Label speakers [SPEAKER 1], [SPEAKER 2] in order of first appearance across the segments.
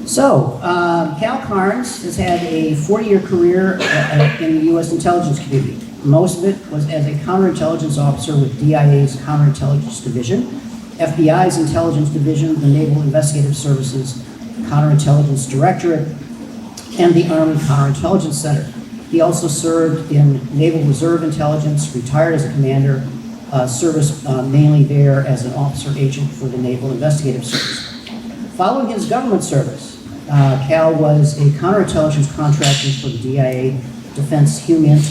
[SPEAKER 1] So, Cal Carnes has had a 40-year career in the U.S. intelligence community. Most of it was as a counterintelligence officer with DIA's Counterintelligence Division, FBI's Intelligence Division, the Naval Investigative Services Counterintelligence Directorate, and the Army Counterintelligence Center. He also served in Naval Reserve Intelligence, retired as a commander, service mainly there as an officer agent for the Naval Investigative Service. Following his government service, Cal was a counterintelligence contractor for the DIA Defense Human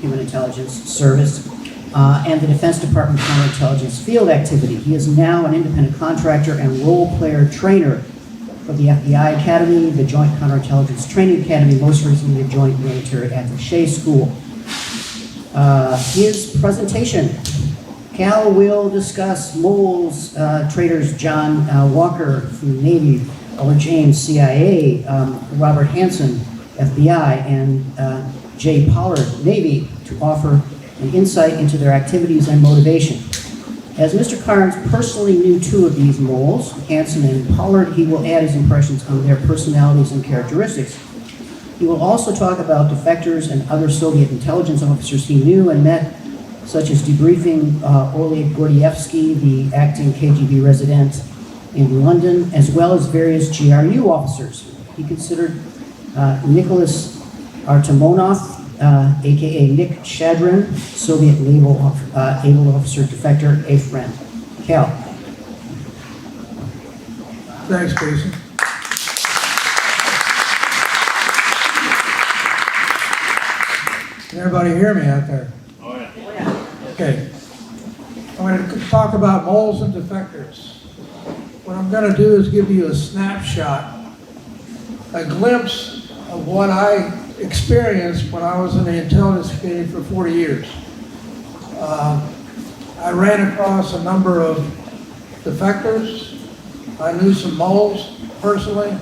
[SPEAKER 1] Intelligence Service and the Defense Department Counterintelligence Field Activity. He is now an independent contractor and role player trainer for the FBI Academy, the Joint Counterintelligence Training Academy, most recently the Joint Military Attaché School. His presentation. Cal will discuss moles, traders John Walker from the Navy, Elder James, CIA, Robert Hansen, FBI, and Jay Pollard, Navy, to offer an insight into their activities and motivation. As Mr. Carnes personally knew two of these moles, Hansen and Pollard, he will add his impressions on their personalities and characteristics. He will also talk about defectors and other Soviet intelligence officers he knew and met, such as debriefing Oleg Gordievsky, the acting KGB resident in London, as well as various GRU officers. He considered Nicholas Artemonov, aka Nick Shadrin, Soviet naval officer defector, a friend. Cal.
[SPEAKER 2] Thanks, Casey. Can everybody hear me out there?
[SPEAKER 3] Oh, yeah.
[SPEAKER 2] Okay. I'm going to talk about moles and defectors. What I'm going to do is give you a snapshot, a glimpse of what I experienced when I was in the intelligence community for 40 years. I ran across a number of defectors. I knew some moles personally.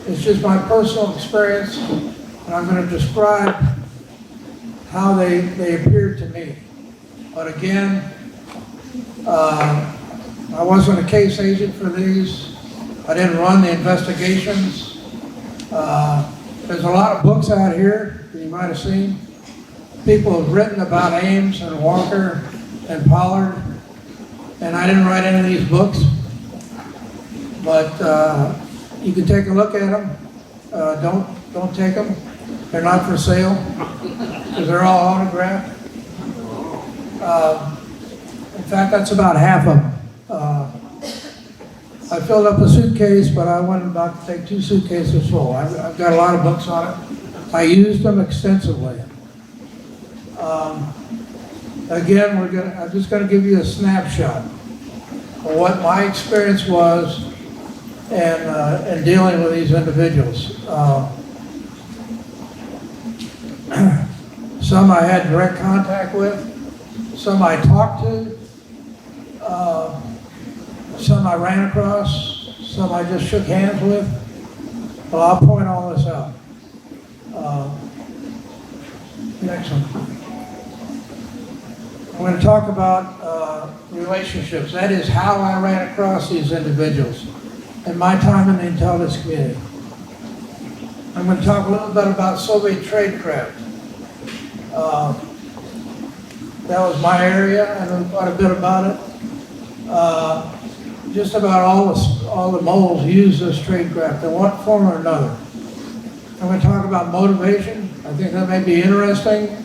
[SPEAKER 2] It's just my personal experience, and I'm going to describe how they appeared to me. But again, I wasn't a case agent for these. I didn't run the investigations. There's a lot of books out here that you might have seen. People have written about Ames and Walker and Pollard, and I didn't write any of these books. But you can take a look at them. Don't take them. They're not for sale because they're all autographed. In fact, that's about half of them. I filled up a suitcase, but I went about to take 2 suitcases full. I've got a lot of books on it. I used them extensively. Again, I'm just going to give you a snapshot of what my experience was in dealing with these individuals. Some I had direct contact with, some I talked to, some I ran across, some I just shook hands with. Well, I'll point all this out. Next one. I'm going to talk about relationships. That is how I ran across these individuals in my time in the intelligence community. I'm going to talk a little bit about Soviet tradecraft. That was my area. I know quite a bit about it. Just about all the moles use this tradecraft in one form or another. I'm going to talk about motivation. I think that may be interesting.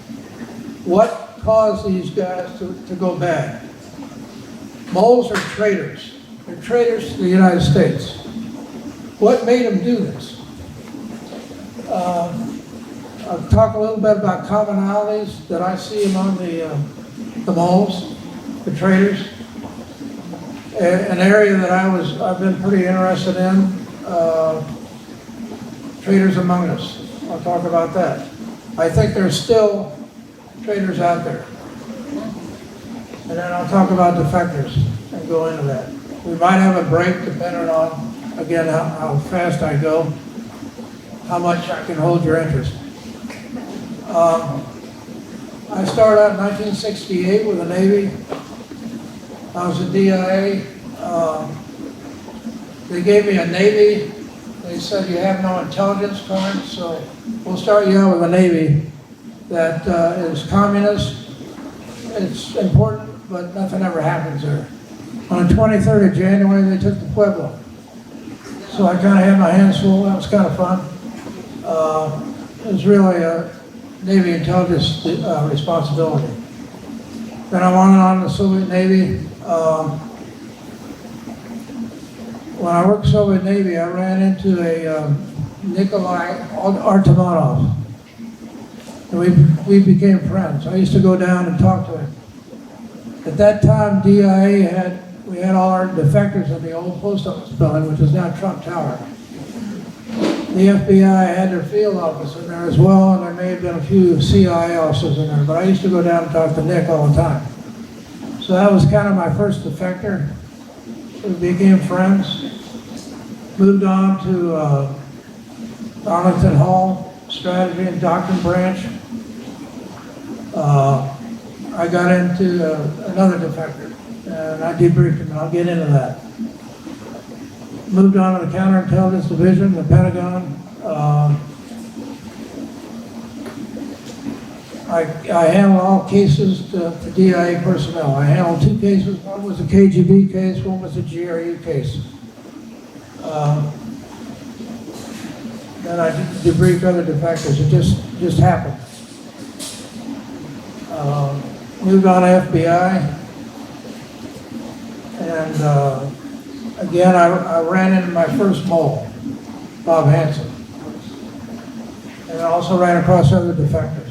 [SPEAKER 2] What caused these guys to go bad? Moles are traitors. They're traitors to the United States. What made them do this? I'll talk a little bit about commonalities that I see among the moles, the traitors. An area that I've been pretty interested in, traitors among us. I'll talk about that. I think there's still traitors out there. And then I'll talk about defectors and go into that. We might have a break depending on, again, how fast I go, how much I can hold your interest. I started out in 1968 with the Navy. I was a DIA. They gave me a Navy. They said you have no intelligence clearance, so we'll start you out with a Navy that is communist. It's important, but nothing ever happens there. On the 23rd of January, they took the Pueblo. So I kind of had my hands full. That was kind of fun. It was really a Navy intelligence responsibility. Then I went on to the Soviet Navy. When I worked Soviet Navy, I ran into a Nikolai Artemonov. And we became friends. I used to go down and talk to him. At that time, DIA we had all our defectors in the old post office building, which is now Trump Tower. The FBI had their field office in there as well, and there may have been a few CIA officers in there, but I used to go down and talk to Nick all the time. So that was kind of my first defector. We became friends. Moved on to Arlington Hall, Strategy and Doctrine Branch. I got into another defector, and I debriefed him, and I'll get into that. Moved on to the Counterintelligence Division, the Pentagon. I handled all cases for DIA personnel. I handled 2 cases. One was a KGB case, one was a GRU case. Then I debriefed other defectors. It just happened. Moved on to FBI. And again, I ran into my first mole, Bob Hansen. And I also ran across other defectors.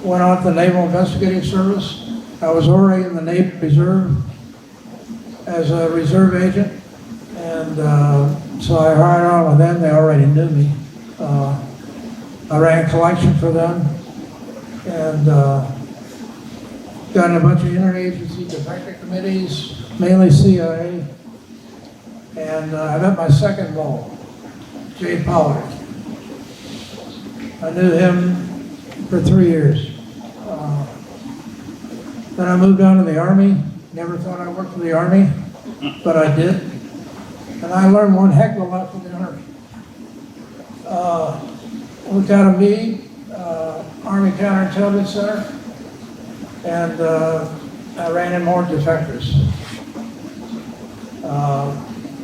[SPEAKER 2] Went on to the Naval Investigating Service. I was already in the Navy Reserve as a reserve agent. And so I hired on with them. They already knew me. I ran collection for them. And got in a bunch of interagency defector committees, mainly CIA. And I met my second mole, Jay Pollard. I knew him for 3 years. Then I moved on to the Army. Never thought I worked for the Army, but I did. And I learned one heck of a lot from the Army. We got a meeting, Army Counterintelligence Center, and I ran in more defectors.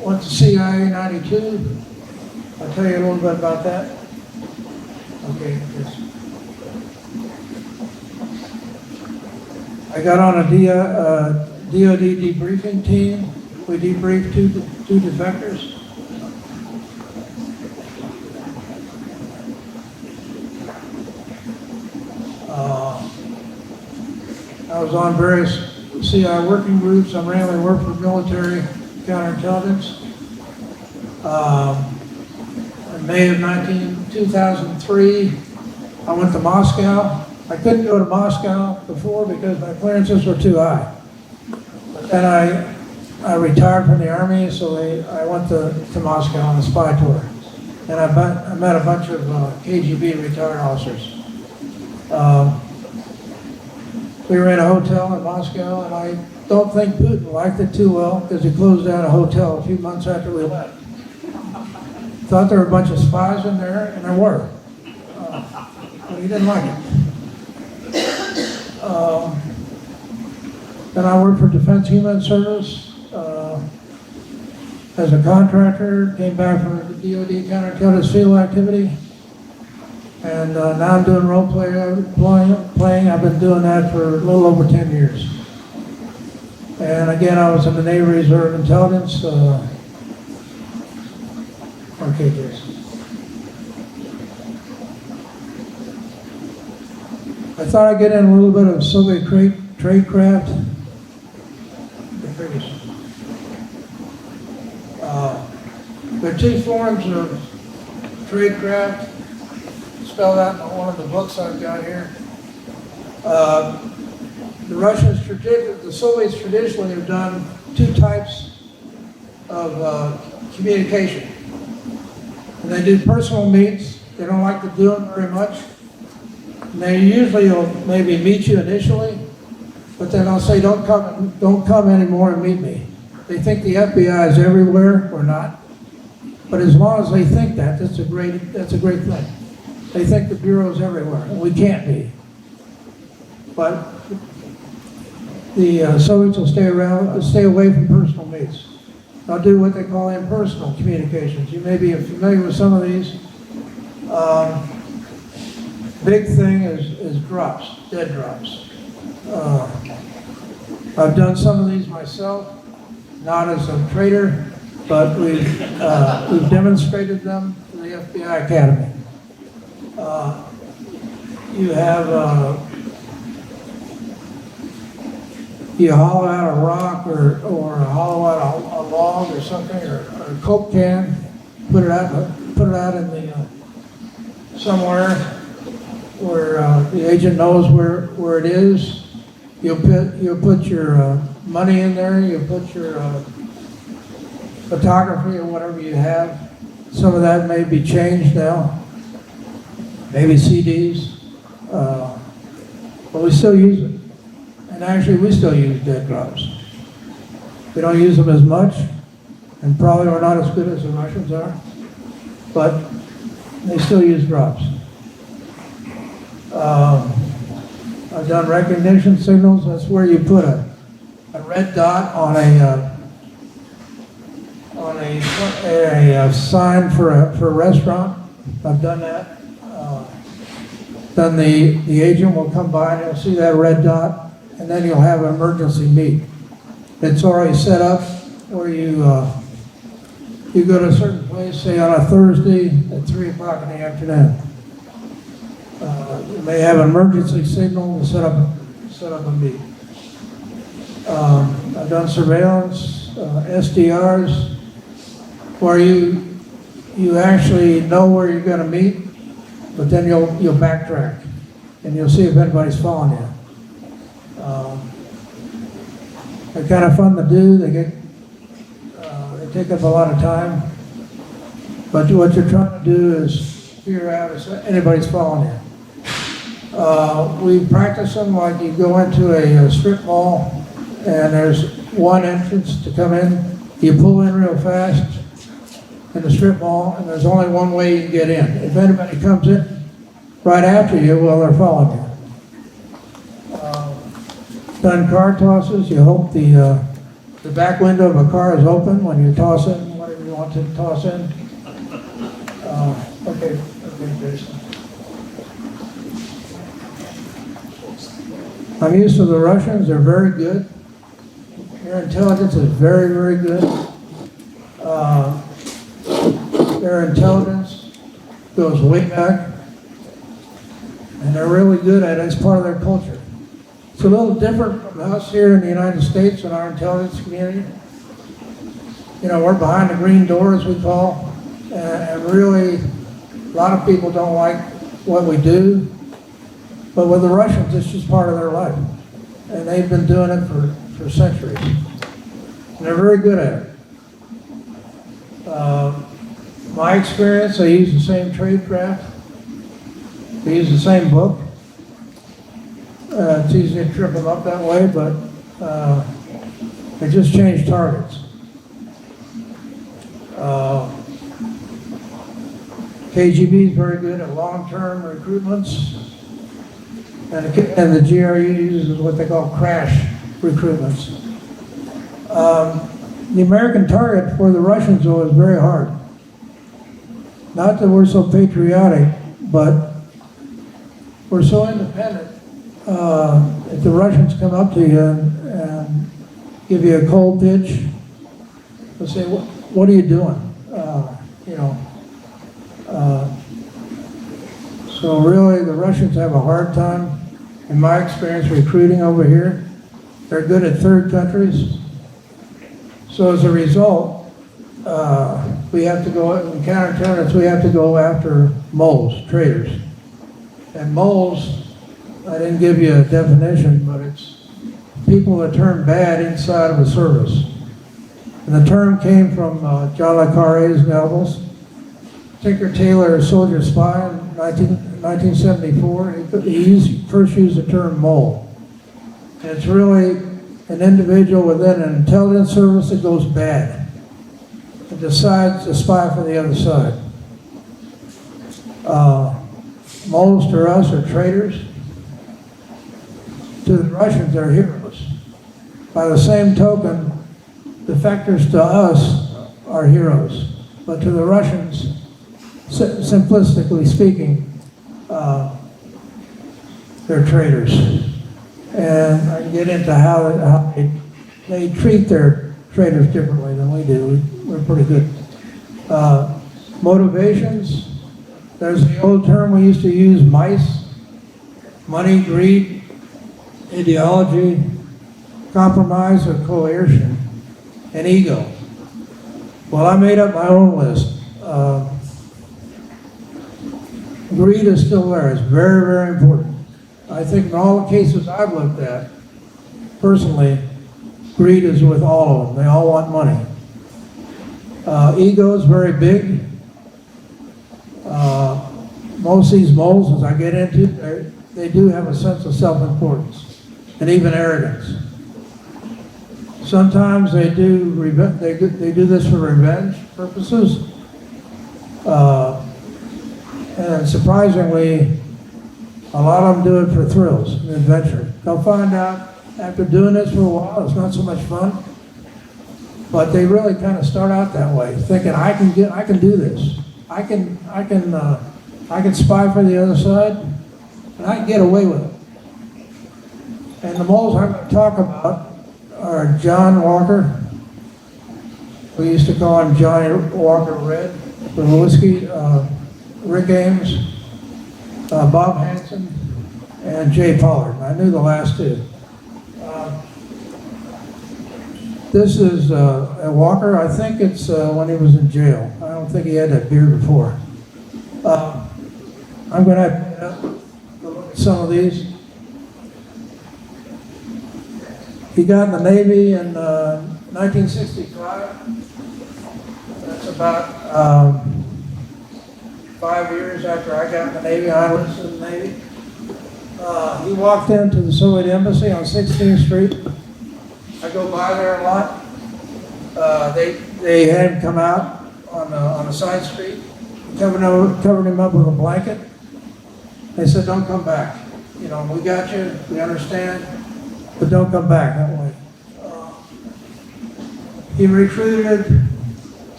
[SPEAKER 2] Went to CIA 92. I'll tell you a little bit about that. Okay, yes. I got on a DOD debriefing team. We debriefed two defectors. I was on various CI working groups. I mainly worked for military counterintelligence. In May of 2003, I went to Moscow. I couldn't go to Moscow before because my clearances were too high. But then I retired from the Army, so I went to Moscow on a spy tour. And I met a bunch of KGB retired officers. We were in a hotel in Moscow, and I don't think Putin liked it too well because he closed down a hotel a few months after we left. Thought there were a bunch of spies in there, and there were. But he didn't like it. Then I worked for Defense Human Service as a contractor, came back from the DOD counterintelligence field activity. And now I'm doing role playing. I've been doing that for a little over 10 years. And again, I was in the Navy Reserve Intelligence. Okay, Jason. I thought I'd get in a little bit of Soviet tradecraft. There are 2 forms of tradecraft spelled out in one of the books I've got here. The Soviets traditionally have done 2 types of communication. And they do personal meets. They don't like to do them very much. And they usually will maybe meet you initially, but then they'll say, don't come anymore and meet me. They think the FBI is everywhere. We're not. But as long as they think that, that's a great thing. They think the Bureau's everywhere, and we can't be. But the Soviets will stay away from personal meets. They'll do what they call impersonal communications. You may be familiar with some of these. Big thing is drops, dead drops. I've done some of these myself, not as a trader, but we've demonstrated them to the FBI Academy. You have you hollow out a rock or hollow out a log or something, or a Coke can, put it out in the somewhere where the agent knows where it is. You'll put your money in there. You'll put your photography or whatever you have. Some of that may be changed now. Maybe CDs, but we still use it. And actually, we still use dead drops. We don't use them as much, and probably we're not as good as the Russians are, but they still use drops. I've done recognition signals. That's where you put a red dot on a sign for a restaurant. I've done that. Then the agent will come by and he'll see that red dot, and then you'll have an emergency meet. It's already set up where you go to a certain place, say on a Thursday at 3 o'clock in the afternoon. You may have an emergency signal to set up a meet. I've done surveillance, SDRs, where you actually know where you're going to meet, but then you'll backtrack and you'll see if anybody's following you. They're kind of fun to do. They take up a lot of time, but what you're trying to do is figure out if anybody's following you. We practice them like you go into a strip mall and there's one entrance to come in. You pull in real fast in the strip mall, and there's only one way you can get in. If anybody comes in right after you, well, they're following you. Done car tosses. You hope the back window of a car is open when you toss in whatever you want to toss in. Okay, Jason. I'm used to the Russians. They're very good. Their intelligence is very, very good. Their intelligence goes way back, and they're really good at it. It's part of their culture. It's a little different from us here in the United States and our intelligence community. You know, we're behind the green door, as we call, and really, a lot of people don't like what we do. But with the Russians, it's just part of their life. And they've been doing it for centuries. And they're very good at it. My experience, they use the same trade craft. They use the same book. It's easy to trip them up that way, but they just change targets. KGB is very good at long-term recruitments. And the GRU uses what they call crash recruitments. The American target for the Russians, though, is very hard. Not that we're so patriotic, but we're so independent. If the Russians come up to you and give you a cold pitch, they'll say, what are you doing? So really, the Russians have a hard time, in my experience, recruiting over here. They're good at third countries. So as a result, we have to go, in counterintelligence, we have to go after moles, traitors. And moles, I didn't give you a definition, but it's people that turn bad inside of a service. And the term came from John le Carre's novels. Tinker Tailor, a Soldier Spy, in 1974, he first used the term mole. And it's really an individual within an intelligence service that goes bad and decides to spy for the other side. Most or us are traitors. To the Russians, they're heroes. By the same token, defectors to us are heroes. But to the Russians, simplistically speaking, they're traitors. And I can get into how they treat their traitors differently than we do. We're pretty good. Motivations, there's the old term we used to use, mice, money, greed, ideology, compromise or coercion, and ego. Well, I made up my own list. Greed is still there. It's very, very important. I think in all the cases I've looked at, personally, greed is with all of them. They all want money. Ego is very big. Most of these moles, as I get into, they do have a sense of self-importance and even arrogance. Sometimes they do this for revenge purposes, and surprisingly, a lot of them do it for thrills and adventure. They'll find out after doing this for a while, it's not so much fun, but they really kind of start out that way, thinking I can do this. I can spy for the other side, and I can get away with it. And the moles I'm going to talk about are John Walker. We used to call him Johnny Walker Red for whiskey. Rick Ames, Bob Hansen, and Jay Pollard. I knew the last two. This is a Walker. I think it's when he was in jail. I don't think he had that beard before. I'm going to have to look at some of these. He got in the Navy in 1965. That's about 5 years after I got in the Navy. I enlisted in the Navy. He walked into the Soviet Embassy on 16th Street. I go by there a lot. They had him come out on a side street, covered him up with a blanket. They said, "Don't come back. You know, we got you. We understand, but don't come back that way." He recruited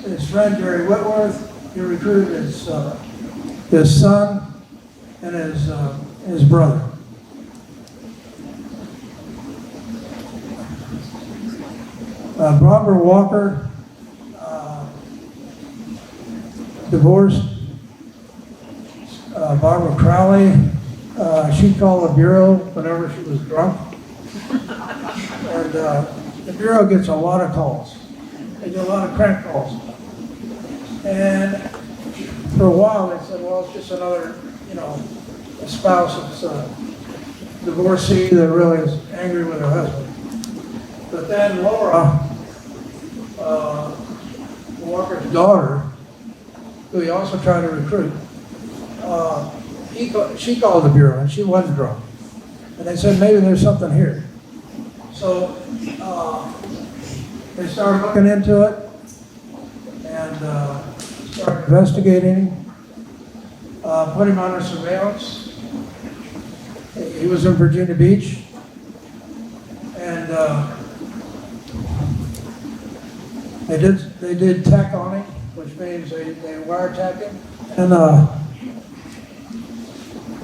[SPEAKER 2] his friend Jerry Whitworth. He recruited his son and his brother. Barbara Walker, divorced. Barbara Crowley, she called the Bureau whenever she was drunk. And the Bureau gets a lot of calls. They get a lot of crank calls. And for a while they said, well, it's just another, a spouse that's a divorcee that really is angry with her husband. But then Laura, Walker's daughter, who he also tried to recruit, she called the Bureau and she wasn't drunk. And they said, maybe there's something here. So they started looking into it and started investigating him, put him under surveillance. He was in Virginia Beach. And they did tech on him, which means they wiretapped him. And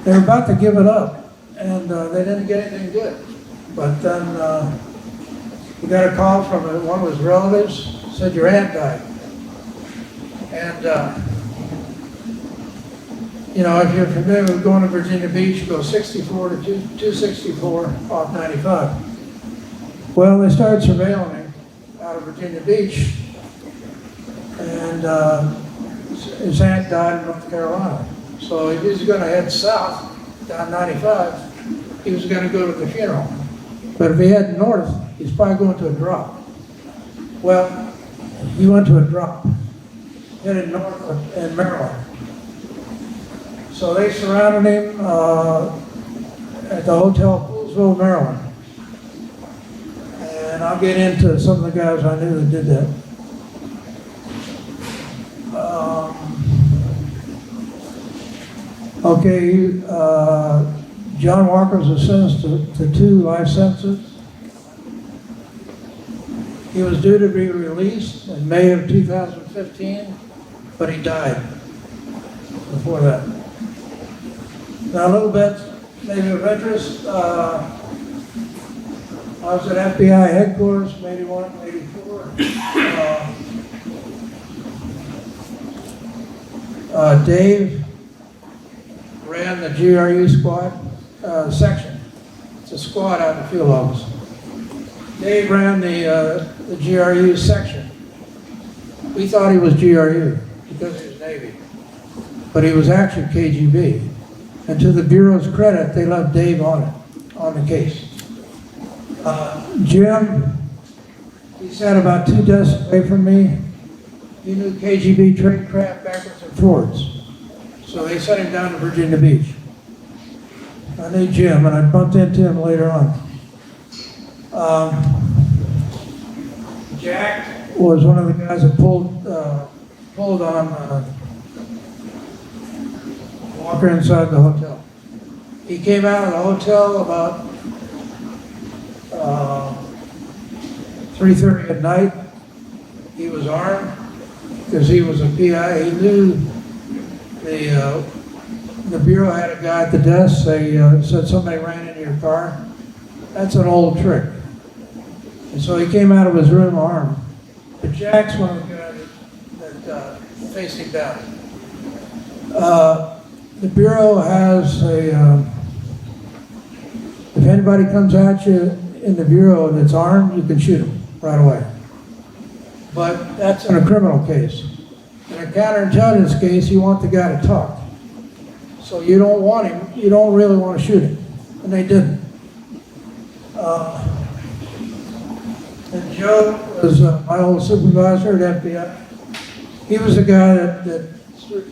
[SPEAKER 2] they were about to give it up, and they didn't get anything good. But then we got a call from one of his relatives, said your aunt died. And if you're familiar with going to Virginia Beach, you go 64 to 264 off 95. Well, they started surveilling him out of Virginia Beach, and his aunt died in North Carolina. So if he was going to head south down 95, he was going to go to the funeral. But if he headed north, he's probably going to a drop. Well, he went to a drop, headed north in Maryland. So they surrounded him at the Hotel Poolsville, Maryland. I'll get into some of the guys I knew that did that. Okay, John Walker was sentenced to 2 life sentences. He was due to be released in May of 2015, but he died before that. Now a little bit maybe of interest. I was at FBI headquarters, 81, 84. Dave ran the GRU squad section. It's a squad out in the field office. Dave ran the GRU section. We thought he was GRU because he was Navy, but he was actually KGB. And to the Bureau's credit, they left Dave on it, on the case. Jim, he sat about 2 desks away from me. He knew KGB trade craft backwards and forwards. So they sent him down to Virginia Beach. I knew Jim, and I bumped into him later on. Jack was one of the guys that pulled on Walker inside the hotel. He came out of the hotel about 3:30 at night. He was armed because he was a PI. He knew the Bureau had a guy at the desk. They said somebody ran into your car. That's an old trick. And so he came out of his room armed. But Jack's one of the guys that faced him down. The Bureau has if anybody comes at you in the Bureau that's armed, you can shoot them right away. But that's in a criminal case. In a counterintelligence case, you want the guy to talk. So you don't want him, you don't really want to shoot him. And they didn't. And Joe was my old supervisor at FBI. He was the guy that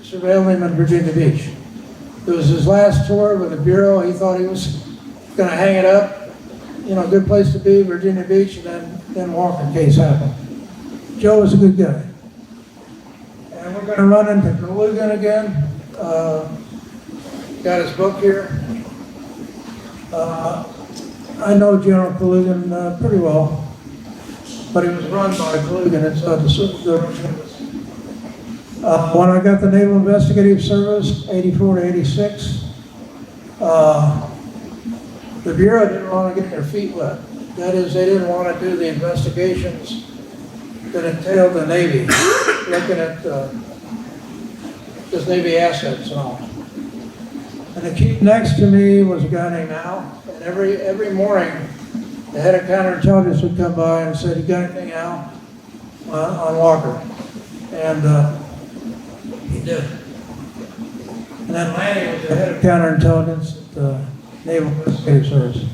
[SPEAKER 2] surveilled him in Virginia Beach. It was his last tour with the Bureau. He thought he was going to hang it up. You know, a good place to be, Virginia Beach, and then Walker case happened. Joe was a good guy. And we're going to run into Kalugan again. Got his book here. I know General Kalugan pretty well, but he was run by Kalugan inside the Russian embassy. When I got the Naval Investigative Service, 84 to 86, the Bureau didn't want to get their feet wet. That is, they didn't want to do the investigations that entailed the Navy, looking at just Navy assets and all. And the chief next to me was a guy named Al, and every morning the head of counterintelligence would come by and said, "You got anything, Al, on Walker?" And he did. And then Lanny was the head of counterintelligence at the Naval Investigative Service.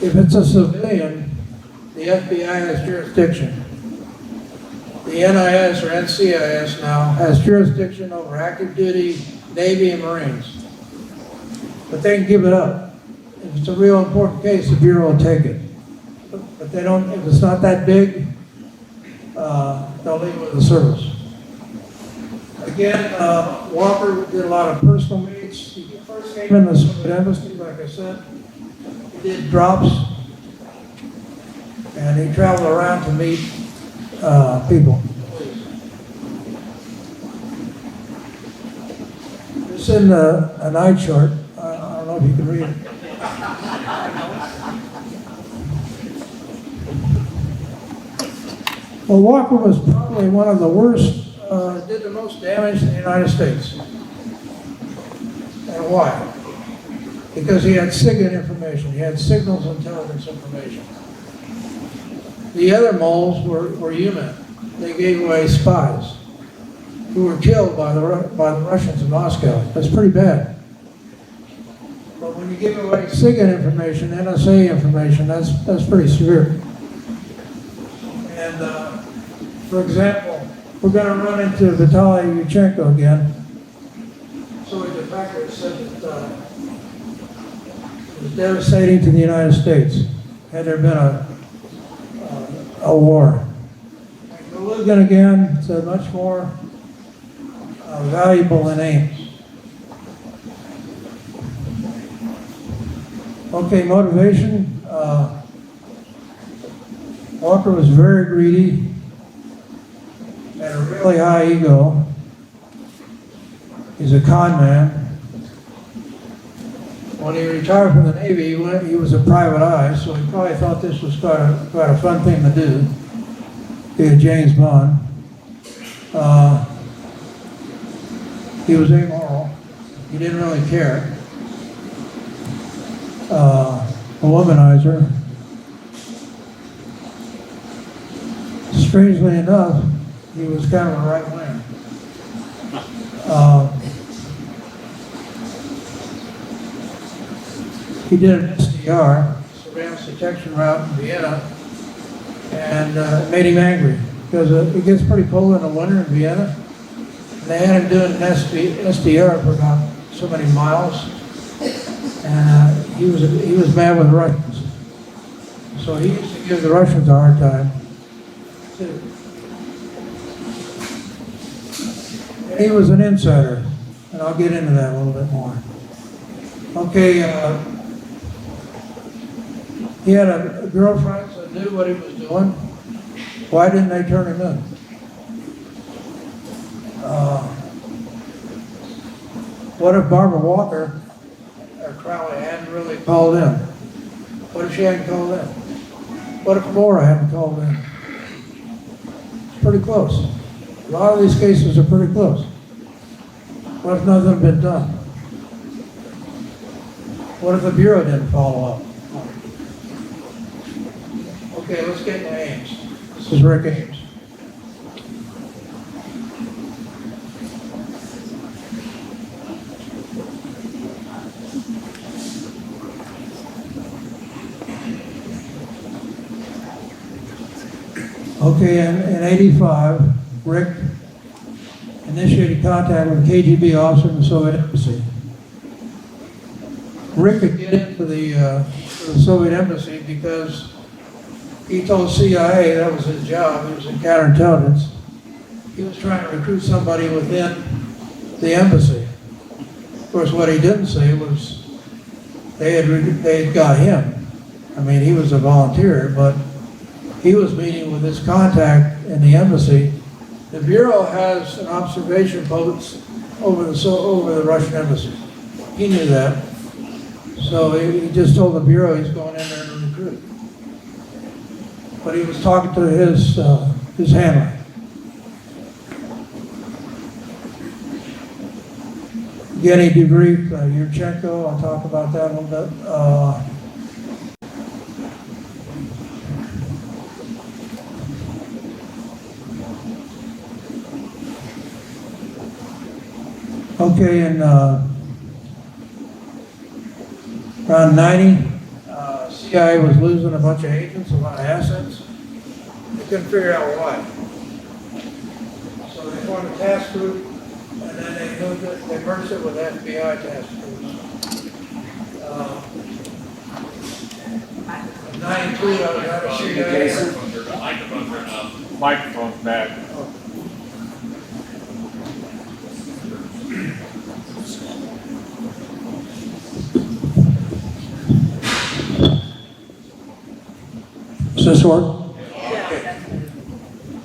[SPEAKER 2] If it's a civilian, the FBI has jurisdiction. The NIS or NCIS now has jurisdiction over active duty Navy and Marines. But they can give it up. If it's a real important case, the Bureau will take it. But they don't, if it's not that big, they'll leave it with the service. Again, Walker did a lot of personal meets. He first came in the Soviet embassy, like I said. He did drops. And he traveled around to meet people. This is a night chart. I don't know if you can read it. Well, Walker was probably one of the worst, did the most damage in the United States. And why? Because he had SIGINT information. He had signals intelligence information. The other moles were human. They gave away spies who were killed by the Russians in Moscow. That's pretty bad. But when you give away SIGINT information, NSA information, that's pretty severe. And for example, we're going to run into Vitaly Yushchenko again. So the Defectors said that it was devastating to the United States. had there been a war. Logan again said much more valuable than Ames. Okay, motivation. Walker was very greedy, had a really high ego. He's a con man. When he retired from the Navy, he was a private eye, so he probably thought this was quite a fun thing to do. Be a James Bond. He was amoral. He didn't really care. A womanizer. Strangely enough, he was kind of a right winger. He did an SDR, surveillance detection route in Vienna, and it made him angry because it gets pretty cold in the winter in Vienna. And they had him doing an SDR for about so many miles, and he was mad with the Russians. So he used to give the Russians a hard time too. And he was an insider, and I'll get into that a little bit more. Okay. He had a girlfriend that knew what he was doing. Why didn't they turn him in? What if Barbara Walker or Crowley hadn't really called in? What if she hadn't called in? What if Laura hadn't called in? It's pretty close. A lot of these cases are pretty close. What if nothing had been done? What if the Bureau didn't follow up? Okay, let's get to Ames. This is Rick Ames. Okay, in 85, Rick initiated contact with a KGB officer in the Soviet embassy. Rick could get into the Soviet embassy because he told CIA that was his job. He was in counterintelligence. He was trying to recruit somebody within the embassy. Of course, what he didn't say was they had got him. I mean, he was a volunteer, but he was meeting with his contact in the embassy. The Bureau has an observation post over the Russian embassy. He knew that. So he just told the Bureau he's going in there to recruit. But he was talking to his handler. Getting debriefed, Yurchenko, I'll talk about that a little bit. Okay, and around 90, CIA was losing a bunch of agents, a lot of assets. They couldn't figure out why. So they formed a task group, and then they merged it with FBI task groups. In 92, I was at a CIA.
[SPEAKER 3] Microphone's back.
[SPEAKER 2] Does this work? Okay.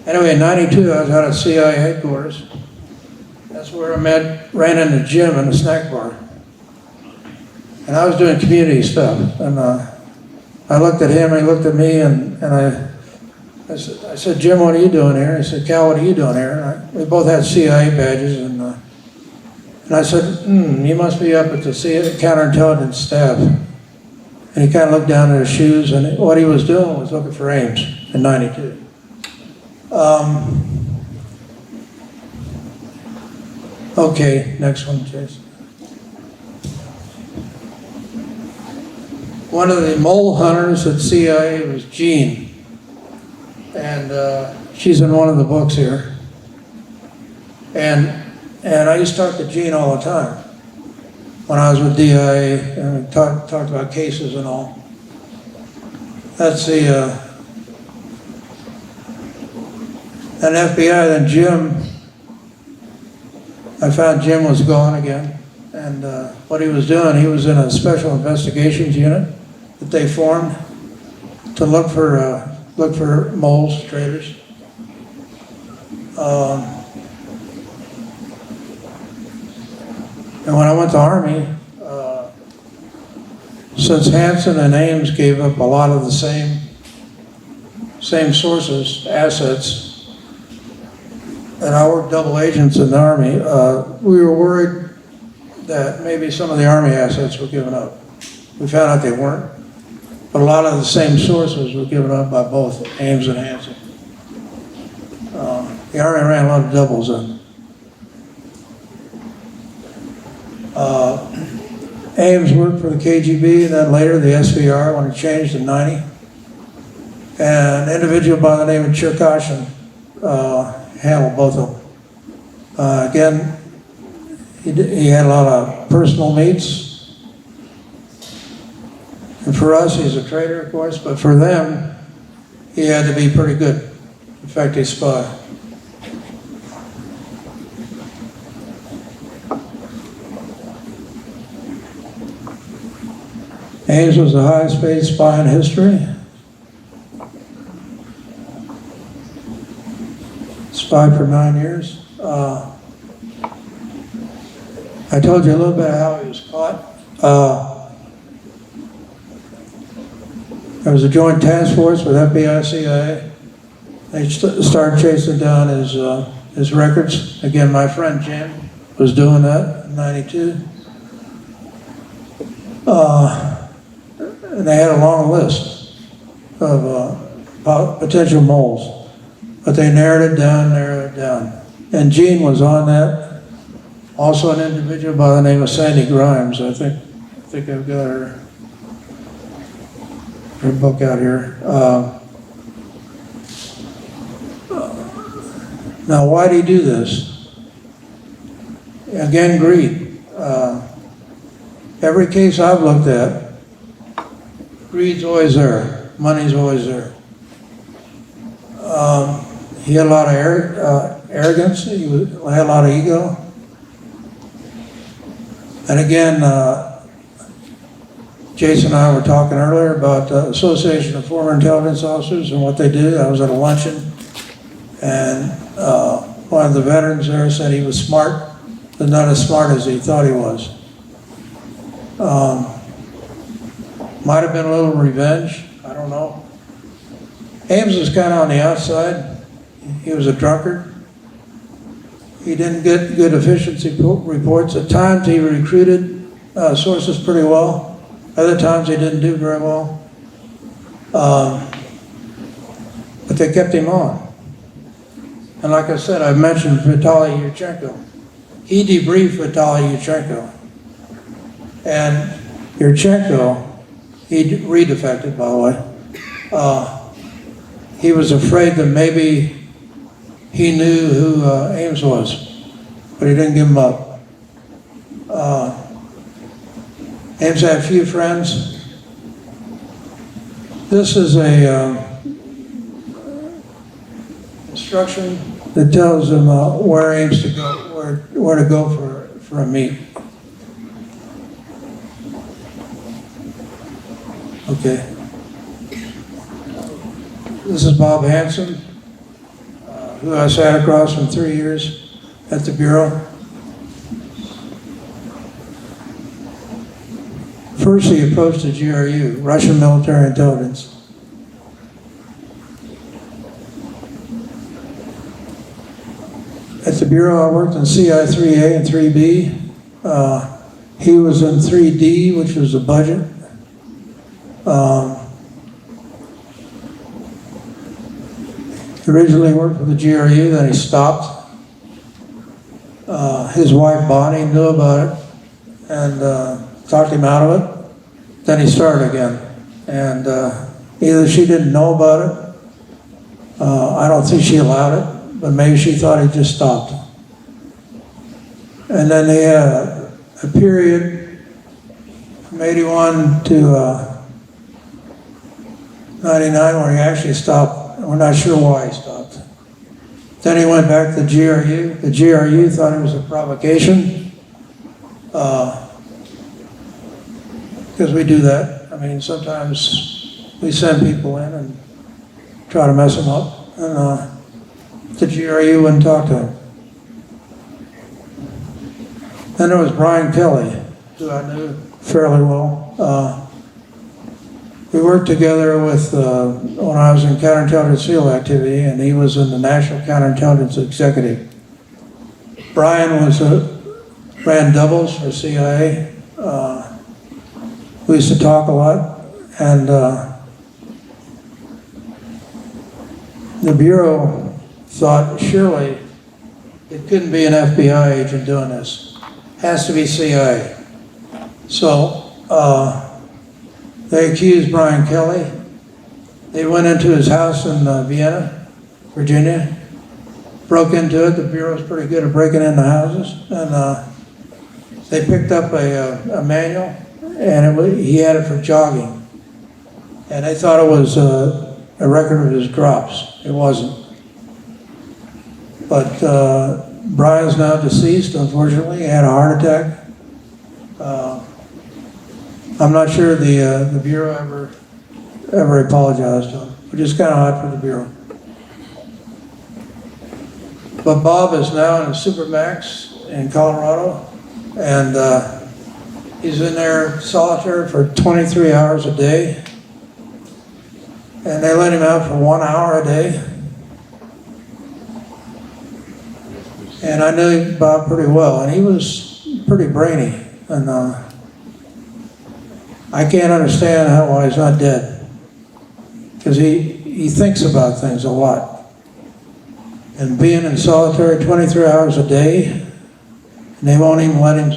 [SPEAKER 2] Anyway, in 92, I was out at CIA headquarters. That's where I ran into Jim in the snack bar. And I was doing community stuff. And I looked at him, he looked at me, and I said, Jim, what are you doing here? He said, Cal, what are you doing here? We both had CIA badges. And I said, you must be up at the counterintelligence staff. And he kind of looked down at his shoes, and what he was doing was looking for Ames in 92. Okay, next one, Jason. One of the mole hunters at CIA was Jean. And she's in one of the books here. And I used to talk to Jean all the time when I was with DIA, and we talked about cases and all. That's the, and FBI, then Jim, I found Jim was gone again. And what he was doing, he was in a special investigations unit that they formed to look for moles, traitors. And when I went to Army, since Hansen and Ames gave up a lot of the same sources, assets, and I worked double agents in the Army, we were worried that maybe some of the Army assets were given up. We found out they weren't, but a lot of the same sources were given up by both Ames and Hansen. The Army ran a lot of doubles in. Ames worked for the KGB, and then later the SVR when it changed in '90. And an individual by the name of Cherkashin handled both of them. Again, he had a lot of personal meets. And for us, he's a traitor, of course, but for them, he had to be pretty good. In fact, he's a spy. Ames was the highest paid spy in history. Spy for 9 years. I told you a little bit of how he was caught. There was a joint task force with FBI, CIA. They started chasing down his records. Again, my friend Jim was doing that in '92. And they had a long list of potential moles, but they narrowed it down. And Gene was on that. Also an individual by the name of Sandy Grimes. I think I've got her book out here. Now, why did he do this? Again, greed. Every case I've looked at, greed's always there. Money's always there. He had a lot of arrogance. He had a lot of ego. And again, Jason and I were talking earlier about the Association of Former Intelligence Officers and what they do. I was at a luncheon, and one of the veterans there said he was smart, but not as smart as he thought he was. Might have been a little revenge, I don't know. Ames was kind of on the outside. He was a drunkard. He didn't get good efficiency reports. At times he recruited sources pretty well. Other times he didn't do very well. But they kept him on. And like I said, I mentioned Vitaly Yurchenko. He debriefed Vitaly Yurchenko. And Yurchenko, he redefected, by the way. He was afraid that maybe he knew who Ames was, but he didn't give him up. Ames had a few friends. This is a instruction that tells him where Ames to go, where to go for a meet. Okay. This is Bob Hansen, who I sat across from 3 years at the Bureau. First, he approached the GRU, Russian military intelligence. At the Bureau, I worked in CI 3A and 3B. He was in 3D, which was the budget. Originally worked for the GRU, then he stopped. His wife Bonnie knew about it and talked him out of it. Then he started again. And either she didn't know about it, I don't think she allowed it, but maybe she thought he just stopped. And then they had a period from 81 to '99 where he actually stopped. We're not sure why he stopped. Then he went back to the GRU. The GRU thought it was a provocation, because we do that. I mean, sometimes we send people in and try to mess them up, and the GRU wouldn't talk to him. Then there was Brian Kelly, who I knew fairly well. We worked together with, when I was in counterintelligence field activity, and he was in the National Counterintelligence Executive. Brian ran doubles for CIA. We used to talk a lot, and the Bureau thought surely it couldn't be an FBI agent doing this. It has to be CIA. So they accused Brian Kelly. They went into his house in Vienna, Virginia, broke into it. The Bureau's pretty good at breaking into houses. And they picked up a manual, and he had it for jogging. And they thought it was a record of his drops. It wasn't. But Brian's now deceased, unfortunately. He had a heart attack. I'm not sure the Bureau ever apologized to him, which is kind of odd for the Bureau. But Bob is now in a Supermax in Colorado, and he's in there solitary for 23 hours a day, and they let him out for 1 hour a day. And I knew Bob pretty well, and he was pretty brainy, and I can't understand why he's not dead, because he thinks about things a lot. And being in solitary 23 hours a day, and they won't even let him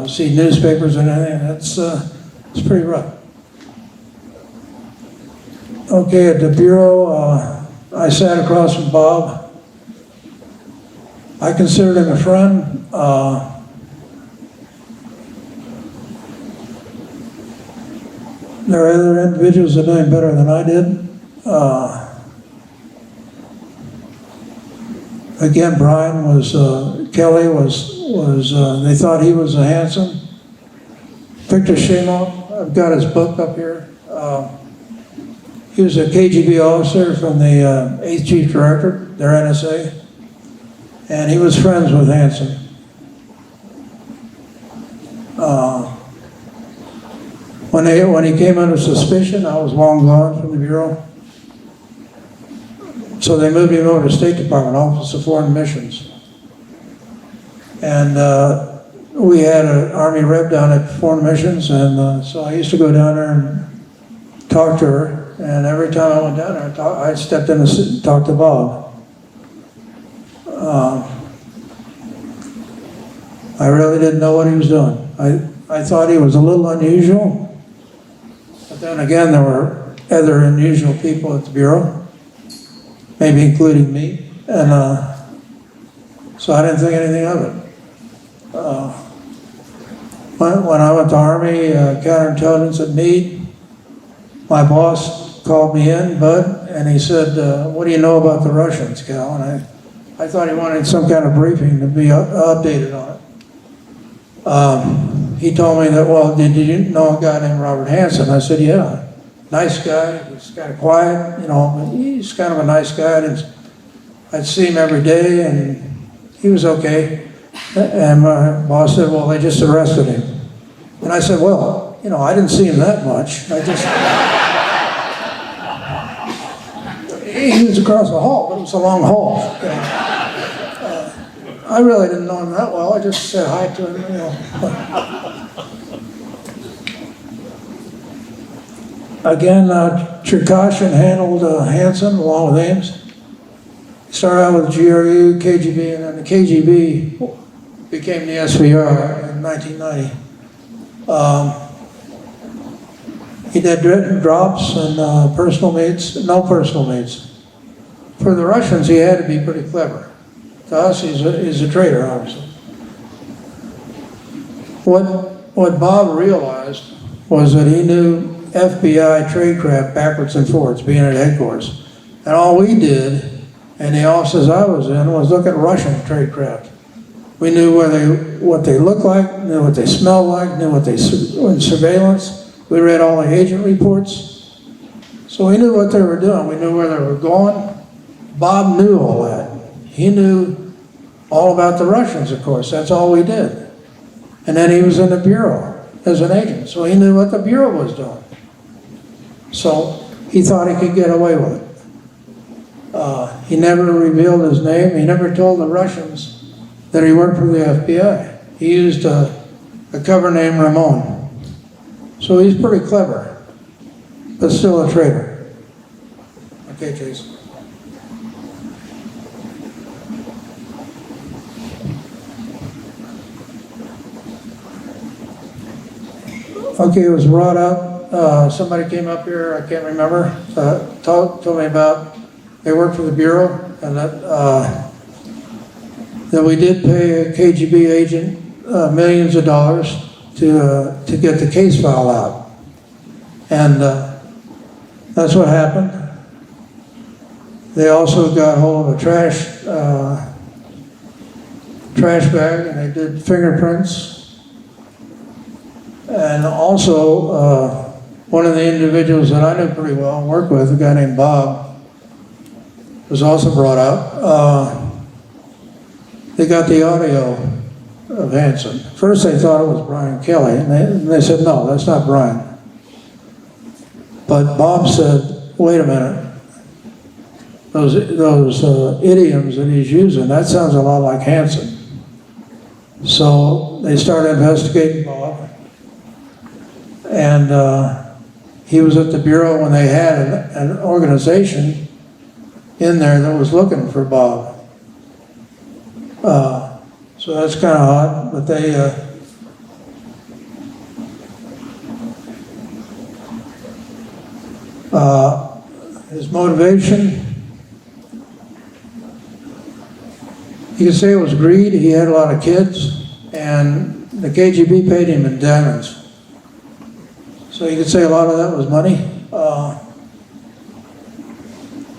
[SPEAKER 2] see newspapers and anything, it's pretty rough. Okay, at the Bureau, I sat across from Bob. I considered him a friend. There are other individuals that are doing better than I did. Again, Brian Kelly they thought he was a handsome. Victor Shimon, I've got his book up here. He was a KGB officer from the 8th Chief Director, their NSA, and he was friends with Hansen. When he came under suspicion, I was long gone from the Bureau. So they moved him over to the State Department, Office of Foreign Missions. And we had an Army rep down at Foreign Missions, and so I used to go down there and talk to her. And every time I went down there, I stepped in and talked to Bob. I really didn't know what he was doing. I thought he was a little unusual. But then again, there were other unusual people at the Bureau, maybe including me, and so I didn't think anything of it. When I went to Army counterintelligence at Meade, my boss called me in, Bud, and he said, what do you know about the Russians, Cal? And I thought he wanted some kind of briefing to be updated on it. He told me that, well, did you know a guy named Robert Hansen? I said, yeah. Nice guy. He's kind of quiet, but he's kind of a nice guy. I'd see him every day, and he was okay. And my boss said, well, they just arrested him. And I said, well, I didn't see him that much. He was across the hall, but it was a long hall. I really didn't know him that well. I just said hi to him, Again, Cherkashin handled Hansen along with Ames. He started out with GRU, KGB, and then the KGB became the SVR in 1990. He did drops and personal mates, no personal mates. For the Russians, he had to be pretty clever. To us, he's a traitor, obviously. What Bob realized was that he knew FBI tradecraft backwards and forwards, being at headquarters. And all we did, in the offices I was in, was look at Russian tradecraft. We knew what they looked like, knew what they smelled like, knew what they were in surveillance. We read all the agent reports. So we knew what they were doing. We knew where they were going. Bob knew all that. He knew all about the Russians, of course. That's all we did. And then he was in the Bureau as an agent, so he knew what the Bureau was doing. So he thought he could get away with it. He never revealed his name. He never told the Russians that he worked for the FBI. He used a cover name, Ramon. So he's pretty clever, but still a traitor. Okay, Jason. Okay, it was brought up, somebody came up here, I can't remember, told me about, they worked for the Bureau, and that we did pay a KGB agent millions of dollars to get the case file out. And that's what happened. They also got hold of a trash bag, and they did fingerprints. And also, one of the individuals that I knew pretty well and worked with, a guy named Bob, was also brought out. They got the audio of Hanson. First they thought it was Brian Kelly, and they said, no, that's not Brian. But Bob said, wait a minute, those idioms that he's using, that sounds a lot like Hanson. So they started investigating Bob. And he was at the Bureau when they had an organization in there that was looking for Bob. So that's kind of odd, but they his motivation, you could say it was greed. He had a lot of kids, and the KGB paid him in diamonds. So you could say a lot of that was money.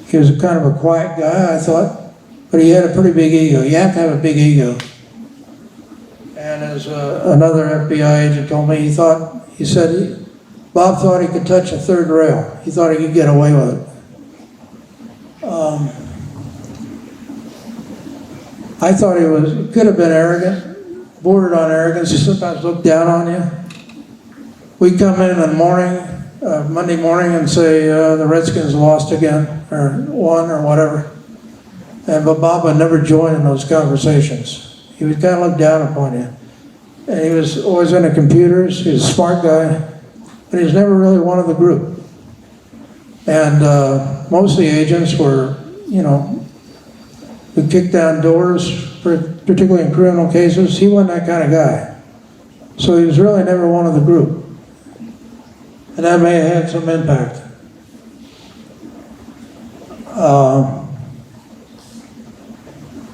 [SPEAKER 2] He was kind of a quiet guy, I thought, but he had a pretty big ego. You have to have a big ego. And as another FBI agent told me, he said Bob thought he could touch a third rail. He thought he could get away with it. I thought he could have been arrogant, bordered on arrogance. He sometimes looked down on you. We come in the morning, Monday morning, and say the Redskins lost again, or won, or whatever. But Bob would never join in those conversations. He would kind of look down upon you. And he was always into computers. He was a smart guy, but he was never really one of the group. And most of the agents were, would kick down doors, particularly in criminal cases. He wasn't that kind of guy. So he was really never one of the group. And that may have had some impact.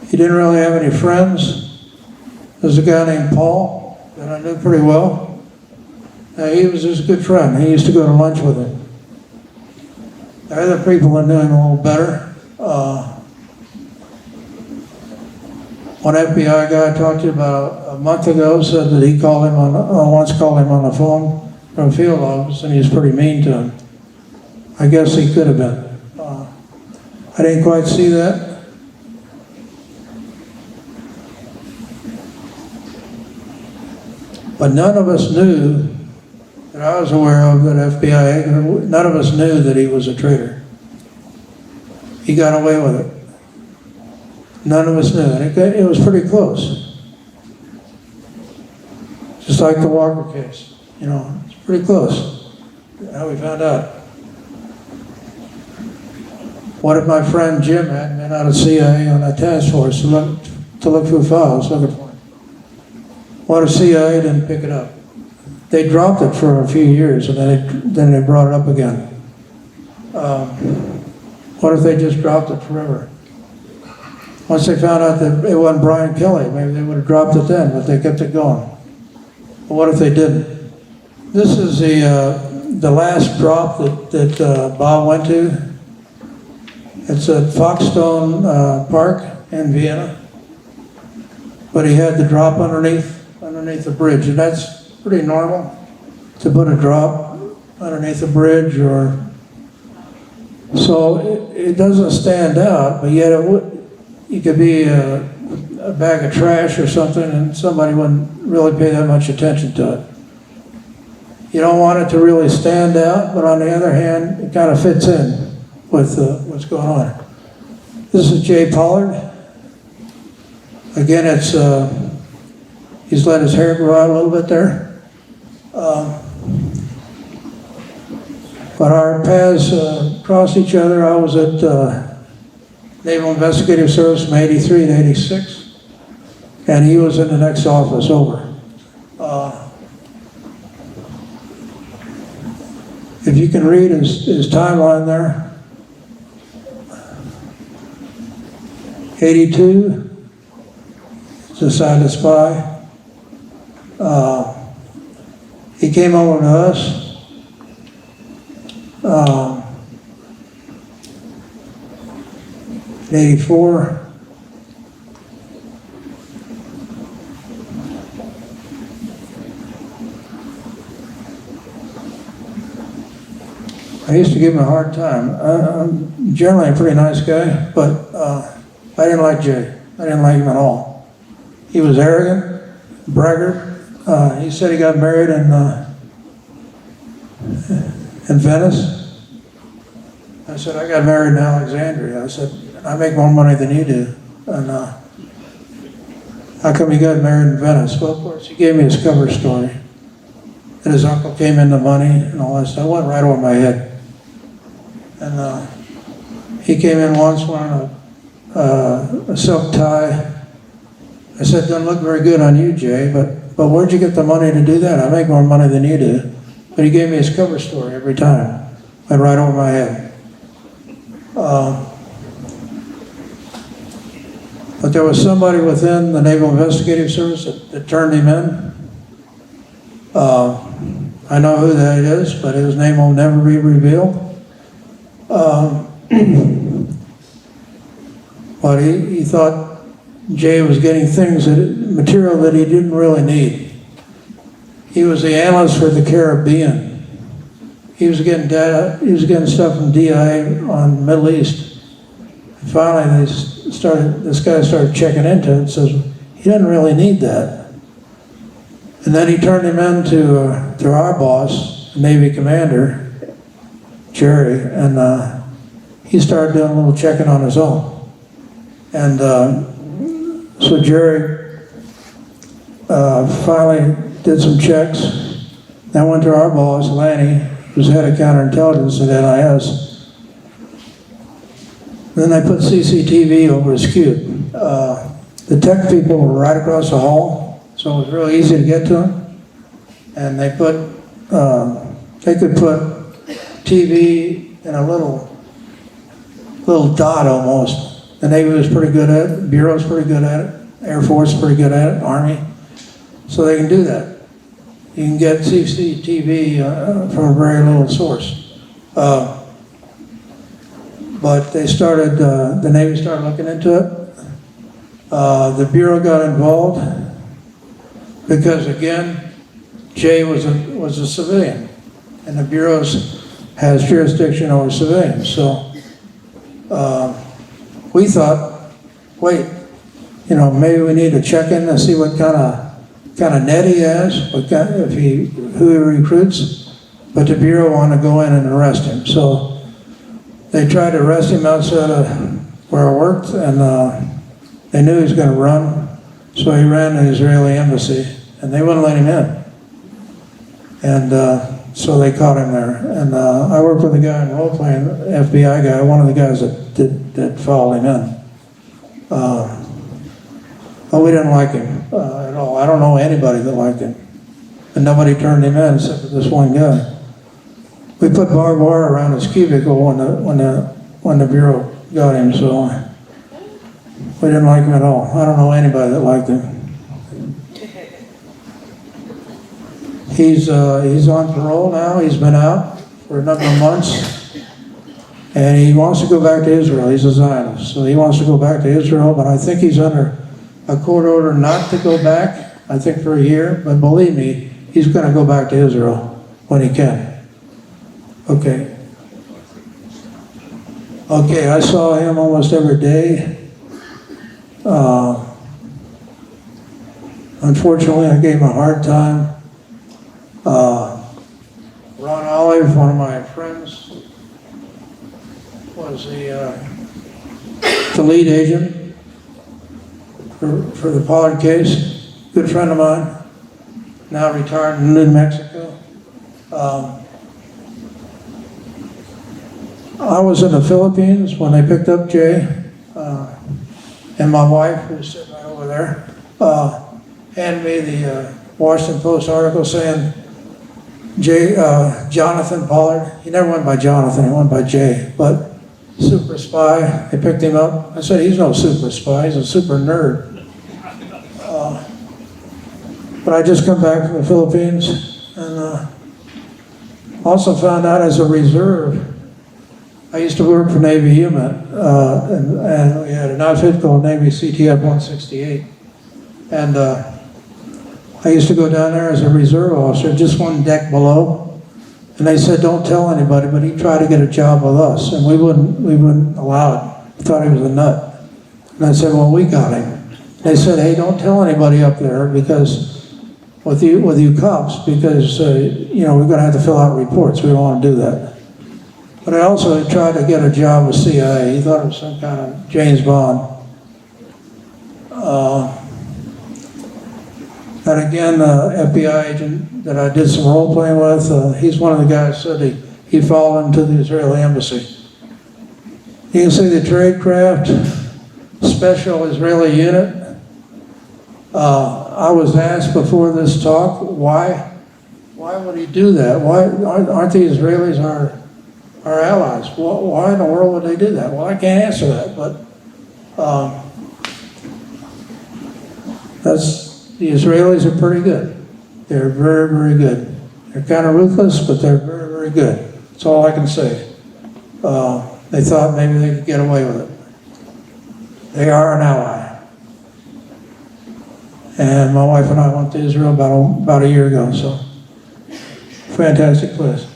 [SPEAKER 2] He didn't really have any friends. There's a guy named Paul that I knew pretty well. He was just a good friend. He used to go to lunch with him. There are other people that knew him a little better. One FBI guy I talked to about a month ago said that he once called him on the phone from a field office, and he was pretty mean to him. I guess he could have been. I didn't quite see that. But none of us knew, that I was aware of, that FBI, none of us knew that he was a traitor. He got away with it. None of us knew, and it was pretty close. Just like the Walker case, it's pretty close. How we found out. What if my friend Jim had been out of CIA on that task force to look through files looking for him? What if CIA didn't pick it up? They dropped it for a few years, and then they brought it up again. What if they just dropped it forever? Once they found out that it wasn't Brian Kelly, maybe they would have dropped it then, but they kept it going. But what if they didn't? This is the last drop that Bob went to, it's at Foxstone Park in Vienna. But he had the drop underneath the bridge, and that's pretty normal to put a drop underneath a bridge, or so it doesn't stand out, but yet it could be a bag of trash or something, and somebody wouldn't really pay that much attention to it. You don't want it to really stand out, but on the other hand, it kind of fits in with what's going on. This is Jay Pollard. Again, it's he's let his hair grow out a little bit there. But our paths crossed each other. I was at Naval Investigative Service from 83 to 86, and he was in the next office over. If you can read his timeline there, 82, decided to spy. He came over to us. In 84, I used to give him a hard time. I'm generally a pretty nice guy, but I didn't like Jay. I didn't like him at all. He was arrogant, braggart. He said he got married in Venice. I said, I got married in Alexandria. I said, I make more money than you do. And how come you got married in Venice? Well, of course, he gave me his cover story. And his uncle came into money and all that stuff. It went right over my head. And he came in once wearing a silk tie. I said, doesn't look very good on you, Jay, but where'd you get the money to do that? I make more money than you do. But he gave me his cover story every time. Went right over my head. But there was somebody within the Naval Investigative Service that turned him in. I know who that is, but his name will never be revealed. But he thought Jay was getting material that he didn't really need. He was the analyst for the Caribbean. He was getting data, he was getting stuff from DIA on the Middle East. And finally, this guy started checking into it and says, he doesn't really need that. And then he turned him in to our boss, Navy commander, Jerry, and he started doing a little checking on his own. And so Jerry finally did some checks. Then went to our boss, Lanny, who was head of Counterintelligence at NIS. Then they put CCTV over his cube. The tech people were right across the hall, so it was real easy to get to them. And they could put TV in a little dot almost. The Navy was pretty good at it, Bureau was pretty good at it, Air Force was pretty good at it, Army. So they can do that. You can get CCTV from a very little source. But they started, the Navy started looking into it. The Bureau got involved because, again, Jay was a civilian, and the Bureau has jurisdiction over civilians. So we thought, wait, maybe we need to check in and see what kind of net he has, who he recruits. But the Bureau wanted to go in and arrest him. So they tried to arrest him outside of where I worked, and they knew he was going to run. So he ran to the Israeli embassy, and they wouldn't let him in. And so they caught him there. And I worked with a guy in role-playing, FBI guy, one of the guys that followed him in. But we didn't like him at all. I don't know anybody that liked him. And nobody turned him in except for this one guy. We put barbed wire around his cubicle when the Bureau got him, so we didn't like him at all. I don't know anybody that liked him. He's on parole now. He's been out for a number of months. And he wants to go back to Israel. He's a Zionist. So he wants to go back to Israel, but I think he's under a court order not to go back, I think for a year. But believe me, he's going to go back to Israel when he can. Okay. Okay, I saw him almost every day. Unfortunately, I gave him a hard time. Ron Olive, one of my friends, was the lead agent for the Pollard case. Good friend of mine, now retired in New Mexico. I was in the Philippines when they picked up Jay, and my wife, who's sitting right over there, handed me the Washington Post article saying Jonathan Pollard, he never went by Jonathan, he went by Jay, but super spy, they picked him up. I said, he's no super spy, he's a super nerd. But I just come back from the Philippines, and also found out as a reserve, I used to work for Navy Human, and we had an outfit called Navy CTF 168. And I used to go down there as a reserve officer, just one deck below. And they said, don't tell anybody, but he tried to get a job with us, and we wouldn't allow it. We thought he was a nut. And I said, well, we got him. They said, hey, don't tell anybody up there because with you cops, because we're going to have to fill out reports. We don't want to do that. But I also tried to get a job with CIA. He thought it was some kind of James Bond. And again, the FBI agent that I did some role playing with, he's one of the guys who said he followed him to the Israeli embassy. You can see the trade craft, special Israeli unit. I was asked before this talk, why would he do that? Why aren't the Israelis our allies? Why in the world would they do that? Well, I can't answer that, but the Israelis are pretty good. They're very, very good. They're kind of ruthless, but they're very, very good. That's all I can say. They thought maybe they could get away with it. They are an ally. And my wife and I went to Israel about a year ago, so fantastic place.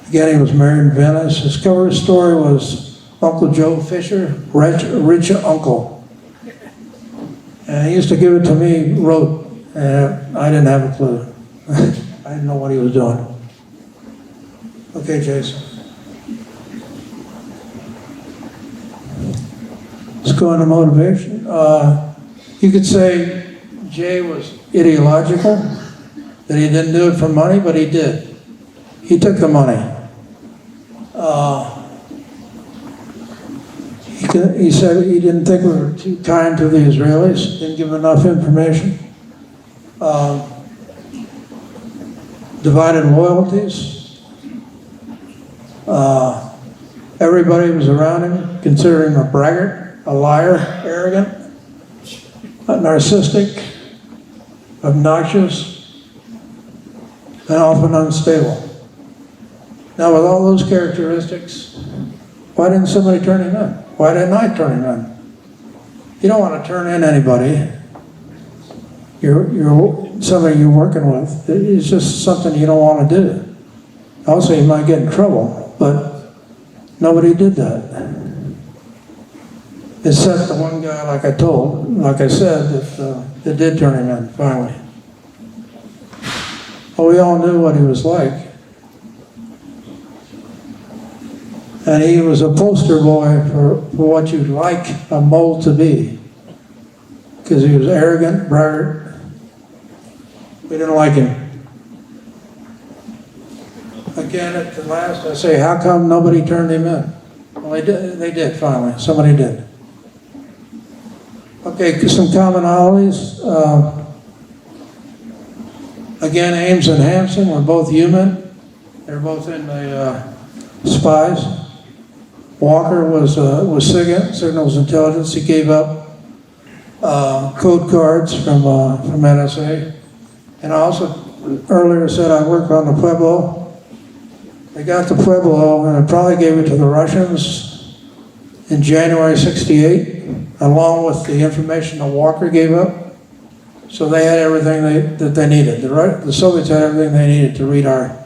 [SPEAKER 2] Again, he was married in Venice. His cover story was Uncle Joe Fisher, Rich Uncle. And he used to give it to me, wrote, and I didn't have a clue. I didn't know what he was doing. Okay, Jason. Let's go into motivation. You could say Jay was ideological, that he didn't do it for money, but he did. He took the money. He said he didn't think we were too kind to the Israelis, didn't give enough information. Divided loyalties. Everybody was around him, considering him a braggart, a liar, arrogant, narcissistic, obnoxious, and often unstable. Now, with all those characteristics, why didn't somebody turn him in? Why didn't I turn him in? You don't want to turn in anybody. You're somebody you're working with. It's just something you don't want to do. Also, you might get in trouble, but nobody did that. Except the one guy, like I said, that did turn him in, finally. Well, we all knew what he was like. And he was a poster boy for what you'd like a mole to be. Because he was arrogant, braggart. We didn't like him. Again, at the last, I say, how come nobody turned him in? Well, they did finally. Somebody did. Okay, some commonalities. Again, Ames and Hansen were both human. They were both in the spies. Walker was Signals Intelligence. He gave up code cards from NSA. And I also earlier said I worked on the Pueblo. They got the Pueblo and they probably gave it to the Russians in January '68, along with the information that Walker gave up. So they had everything that they needed. The Soviets had everything they needed to read our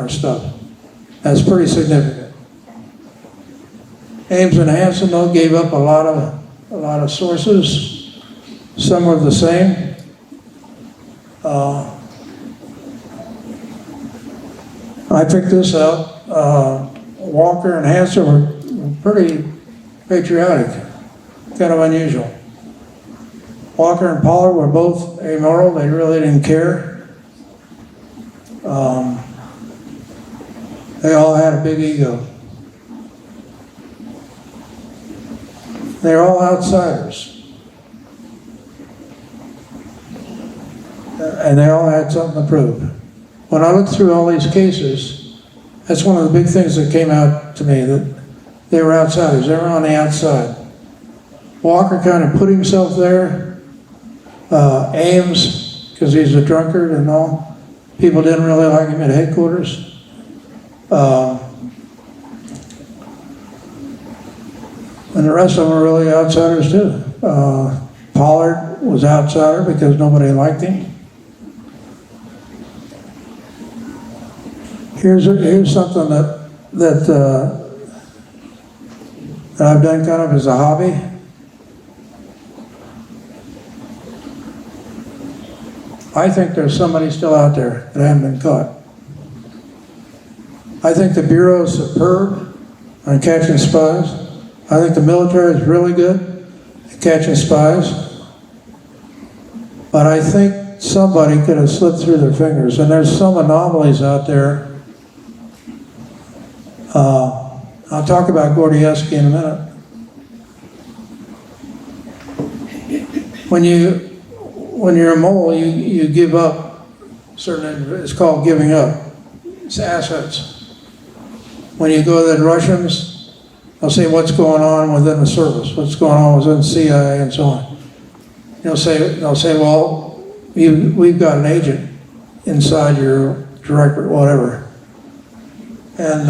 [SPEAKER 2] stuff. That's pretty significant. Ames and Hansen though gave up a lot of sources. Some were the same. I picked this out. Walker and Hansen were pretty patriotic, kind of unusual. Walker and Pollard were both amoral. They really didn't care. They all had a big ego. They're all outsiders. And they all had something to prove. When I looked through all these cases, that's one of the big things that came out to me, that they were outsiders. They were on the outside. Walker kind of put himself there. Ames, because he's a drunkard and all. People didn't really like him at headquarters. And the rest of them were really outsiders too. Pollard was outsider because nobody liked him. Here's something that I've done kind of as a hobby. I think there's somebody still out there that hasn't been caught. I think the Bureau is superb on catching spies. I think the military is really good at catching spies. But I think somebody could have slipped through their fingers, and there's some anomalies out there. I'll talk about Gordievsky in a minute. When you're a mole, you give up certain, it's called giving up. It's assets. When you go to the Russians, they'll say what's going on within the service, what's going on within the CIA and so on. They'll say, well, we've got an agent inside your directorate, whatever. And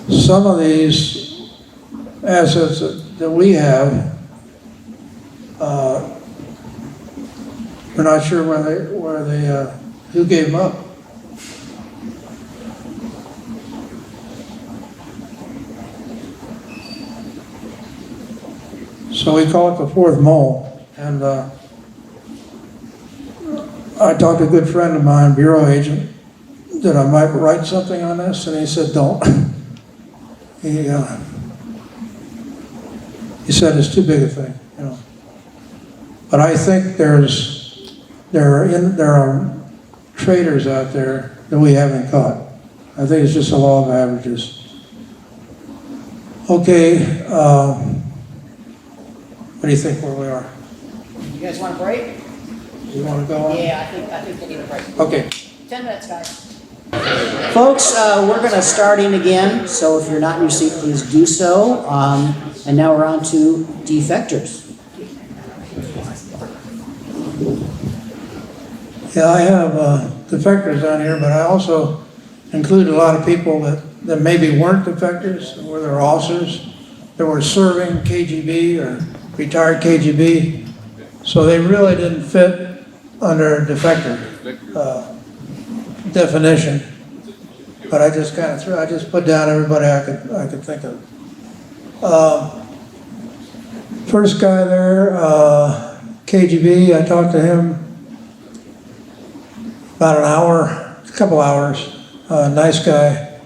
[SPEAKER 2] some of these assets that we have, we're not sure who gave them up. So we call it the fourth mole. And I talked to a good friend of mine, bureau agent, that I might write something on this, and he said, don't. He said it's too big a thing, you know. But I think there are traitors out there that we haven't caught. I think it's just a law of averages. Okay, what do you think where we are?
[SPEAKER 1] You guys want a break?
[SPEAKER 2] You want to go on?
[SPEAKER 1] Yeah, I think we need a break.
[SPEAKER 2] Okay.
[SPEAKER 1] 10 minutes, guys. Folks, we're going to start in again, so if you're not in your seat, please do so. And now we're on to defectors.
[SPEAKER 2] Yeah, I have defectors on here, but I also include a lot of people that maybe weren't defectors, or they're officers that were serving KGB or retired KGB, so they really didn't fit under defector definition. But I just kind of I just put down everybody I could think of. First guy there, KGB. I talked to him about an hour, a couple hours. Nice guy.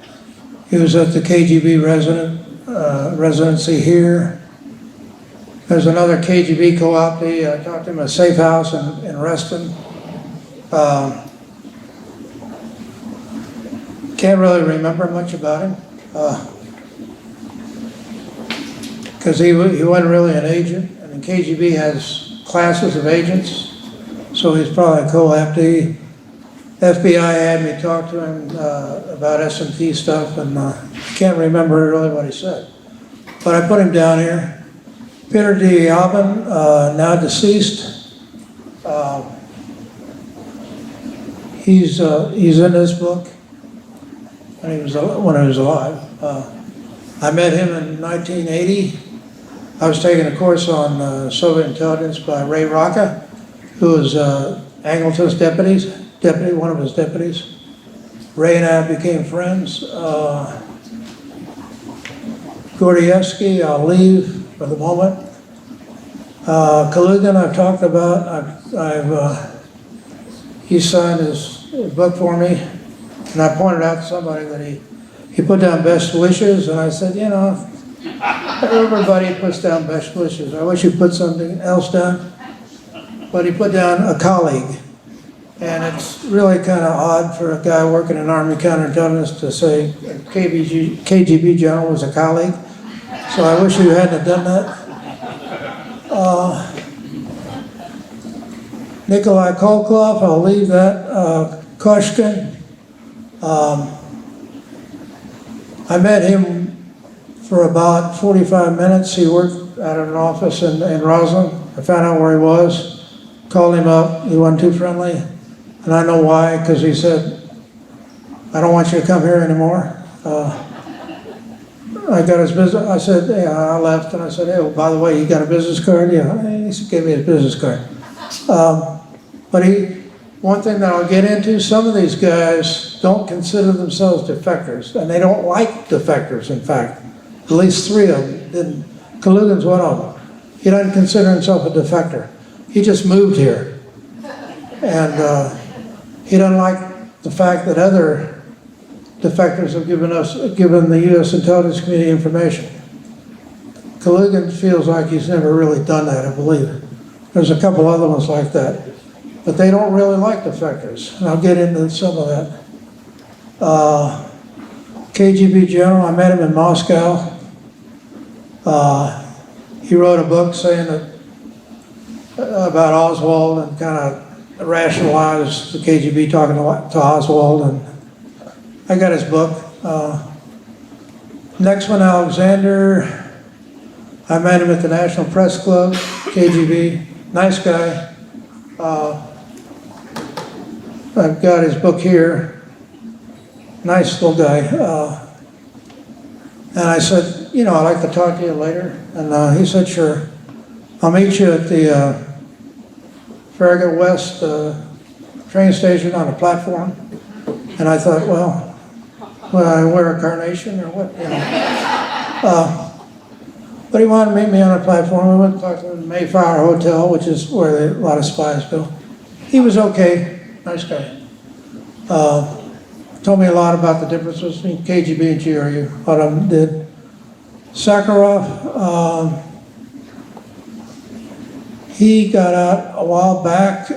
[SPEAKER 2] He was at the KGB residency here. There's another KGB co-optee. I talked to him at a safe house in Reston. Can't really remember much about him because he wasn't really an agent. I mean, KGB has classes of agents, so he's probably a co-optee. FBI had me talk to him about S&T stuff, and can't remember really what he said. But I put him down here. Peter D. Albin, now deceased. he's in this book, when he was alive. I met him in 1980. I was taking a course on Soviet intelligence by Ray Rocca, who was Angleton's deputy, one of his deputies. Ray and I became friends. Gordievsky, I'll leave for the moment. Kalugin, I've talked about. He signed his book for me, and I pointed out to somebody that he put down best wishes, and I said, you know, everybody puts down best wishes. I wish you put something else down. But he put down a colleague. And it's really kind of odd for a guy working in Army counterintelligence to say a KGB general was a colleague. So I wish you hadn't have done that. Nikolai Kolkov, I'll leave that. Koshkin. I met him for about 45 minutes. He worked out of an office in Roslyn. I found out where he was, called him up. He wasn't too friendly. And I know why, because he said, I don't want you to come here anymore. I got his business. I said, yeah, I left, and I said, hey, well, by the way, you got a business card? Yeah, he gave me his business card. But one thing that I'll get into, some of these guys don't consider themselves defectors, and they don't like defectors, in fact. At least 3 of them didn't. Kalugin's one of them. He doesn't consider himself a defector. He just moved here. And he doesn't like the fact that other defectors have given the U.S. intelligence community information. Kalugin feels like he's never really done that, I believe. There's a couple other ones like that. But they don't really like defectors, and I'll get into some of that. KGB general, I met him in Moscow. He wrote a book saying that about Oswald and kind of rationalized the KGB talking to Oswald, and I got his book. Next one, Alexander. I met him at the National Press Club, KGB. Nice guy. I've got his book here. Nice little guy. And I said, you know, I'd like to talk to you later. And he said, sure. I'll meet you at the Farragut West train station on the platform. And I thought, well, I wear a carnation or what? You know. But he wanted to meet me on the platform. We went and talked to the Mayflower Hotel, which is where a lot of spies go. He was okay. Nice guy. Told me a lot about the differences between KGB and GRU, what I did. Sakharov, he got out a while back.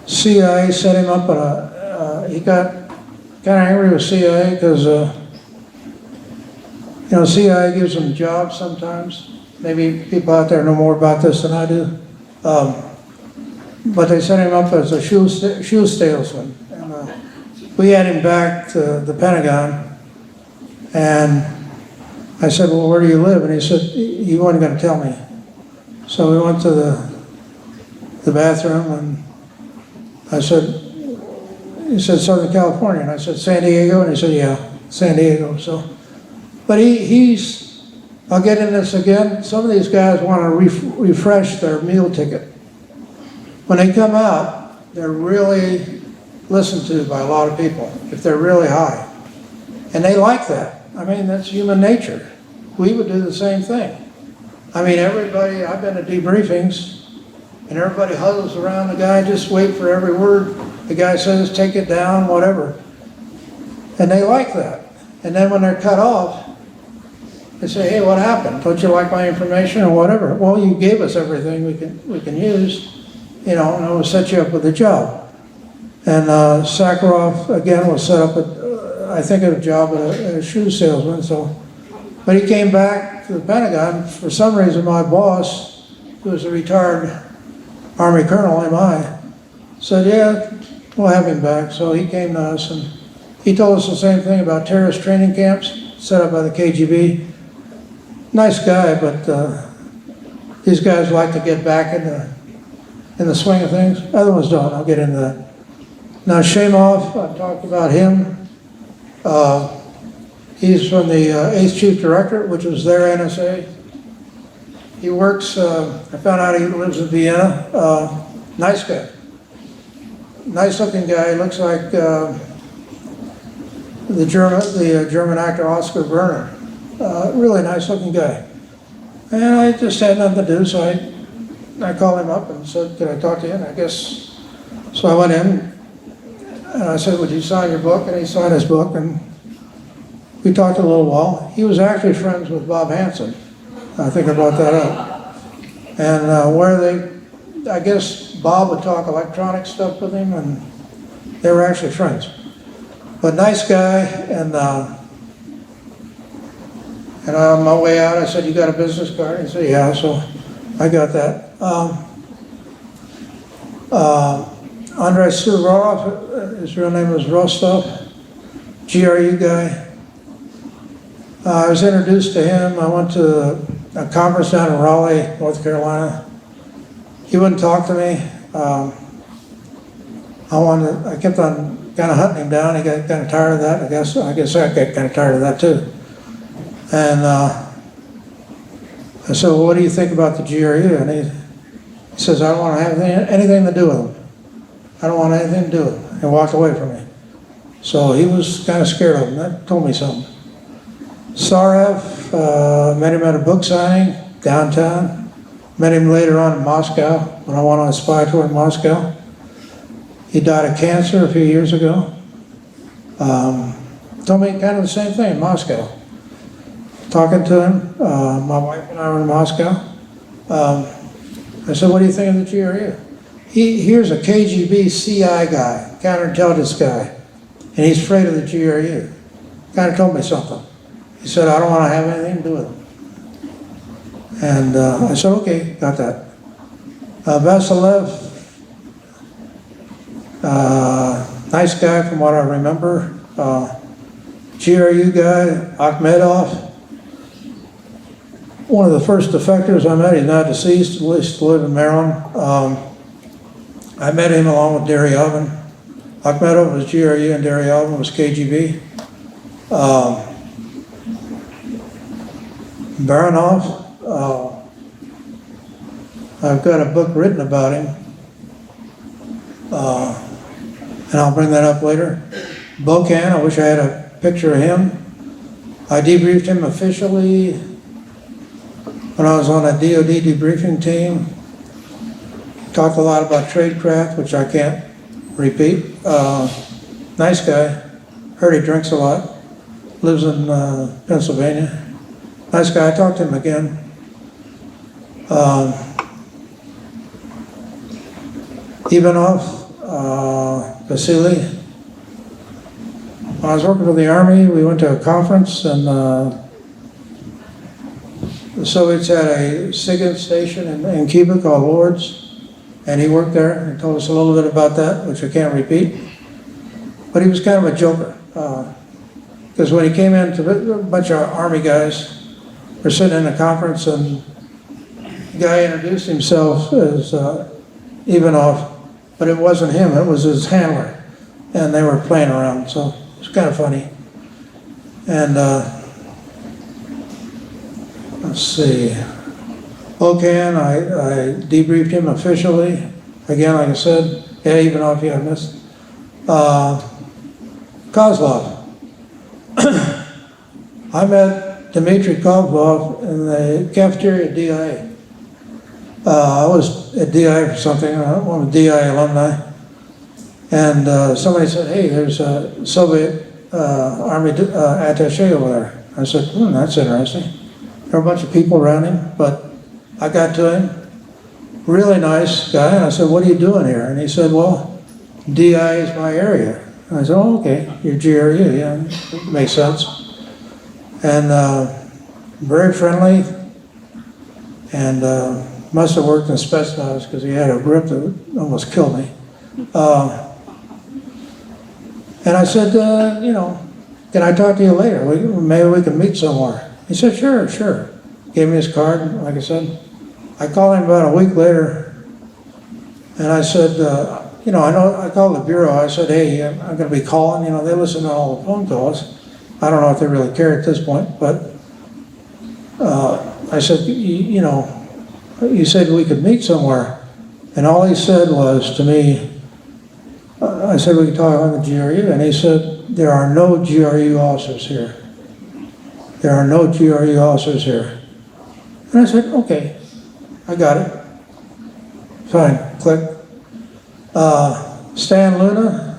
[SPEAKER 2] CIA set him up on he got kind of angry with CIA because, you know, CIA gives them jobs sometimes. Maybe people out there know more about this than I do. But they set him up as a shoe salesman. And, we had him back to the Pentagon, and I said, well, where do you live? And he said, he wasn't going to tell me. So we went to the bathroom, and I said, he said, Southern California. And I said, San Diego? And he said, yeah, San Diego. So, but he's, I'll get into this again. Some of these guys want to refresh their meal ticket. When they come out, they're really listened to by a lot of people, if they're really high. And they like that. I mean, that's human nature. We would do the same thing. I mean, everybody, I've been to debriefings, and everybody huddles around the guy, just wait for every word the guy says, take it down, whatever. And they like that. And then when they're cut off, they say, hey, what happened? Don't you like my information or whatever? Well, you gave us everything we can use, you know, and we'll set you up with a job. And Sakharov, again, was set up I think, a job at a shoe salesman. So, but he came back to the Pentagon. For some reason, my boss, who was a retired Army colonel, MI, said, yeah, we'll have him back. So he came to us, and he told us the same thing about terrorist training camps set up by the KGB. Nice guy, but these guys like to get back in the swing of things. Other ones don't. I'll get into that. Now Shamoff, I talked about him. He's from the 8th Chief Director, which was their NSA. He works, I found out he lives in Vienna. Nice guy. Nice looking guy, looks like the German actor Oscar Werner. Really nice looking guy. And I just had nothing to do, so I called him up and said, "Can I talk to you?" And I guess, so I went in and I said, "Would you sign your book?" And he signed his book, and we talked a little while. He was actually friends with Bob Hansen. I think I brought that up. And I guess Bob would talk electronic stuff with him, and they were actually friends. But nice guy, and on my way out, I said, "You got a business card?" He said, "Yeah," so I got that. Andrei Suvorov, his real name was Rostov, GRU guy. I was introduced to him. I went to a conference down in Raleigh, North Carolina. He wouldn't talk to me. I kept on kind of hunting him down. He got kind of tired of that. I guess I got kind of tired of that too. And I said, "Well, what do you think about the GRU?" And he says, "I don't want to have anything to do with them. I don't want anything to do with them." And walked away from me. So he was kind of scared of him. That told me something. Sarev, met him at a book signing downtown. Met him later on in Moscow when I went on a spy tour in Moscow. He died of cancer a few years ago. Told me kind of the same thing in Moscow. Talking to him, my wife and I were in Moscow. I said, "What do you think of the GRU?" Here's a KGB CI guy, counterintelligence guy, and he's afraid of the GRU. Kind of told me something. He said, "I don't want to have anything to do with him." And I said, "Okay, got that." Vasilev, nice guy from what I remember. GRU guy, Akhmedov, one of the first defectors I met. He's now deceased, used to live in Maryland. I met him along with Daryovin. Akhmedov was GRU and Daryovin was KGB. Baranov, I've got a book written about him, and I'll bring that up later. Bocan, I wish I had a picture of him. I debriefed him officially when I was on a DoD debriefing team. Talked a lot about tradecraft, which I can't repeat. Nice guy. Heard he drinks a lot. Lives in Pennsylvania. Nice guy. I talked to him again. Ivanov, Vasily. When I was working for the Army, we went to a conference, and the Soviets had a SIGINT station in Cuba called Lourdes, and he worked there and told us a little bit about that, which I can't repeat. But he was kind of a joker, because when he came in, a bunch of Army guys were sitting in a conference, and the guy introduced himself as Ivanov, but it wasn't him, it was his handler, and they were playing around, so it was kind of funny. And let's see, Bocan, I debriefed him officially. Again, like I said, yeah, Ivanov, yeah, I missed. Kozlov. I met Dmitry Kozlov in the cafeteria at DIA. I was at DIA for something, one of the DIA alumni, and somebody said, "Hey, there's a Soviet Army attaché over there." I said, "That's interesting." There were a bunch of people around him, but I got to him, really nice guy, and I said, "What are you doing here?" And he said, "Well, DI is my area." And I said, "Oh, okay, you're GRU, yeah, makes sense." And very friendly, and must have worked in Spetsnaz because he had a grip that almost killed me. And I said, "Can I talk to you later? Maybe we can meet somewhere." He said, "Sure, sure." Gave me his card, like I said. I called him about a week later, and I said, I called the bureau. I said, hey, I'm going to be calling. They listen to all the phone calls. I don't know if they really care at this point, but I said, you said we could meet somewhere. And all he said was to me, I said, we can talk on the GRU. And he said, there are no GRU officers here. There are no GRU officers here. And I said, okay, I got it. Fine, click. Stan Luna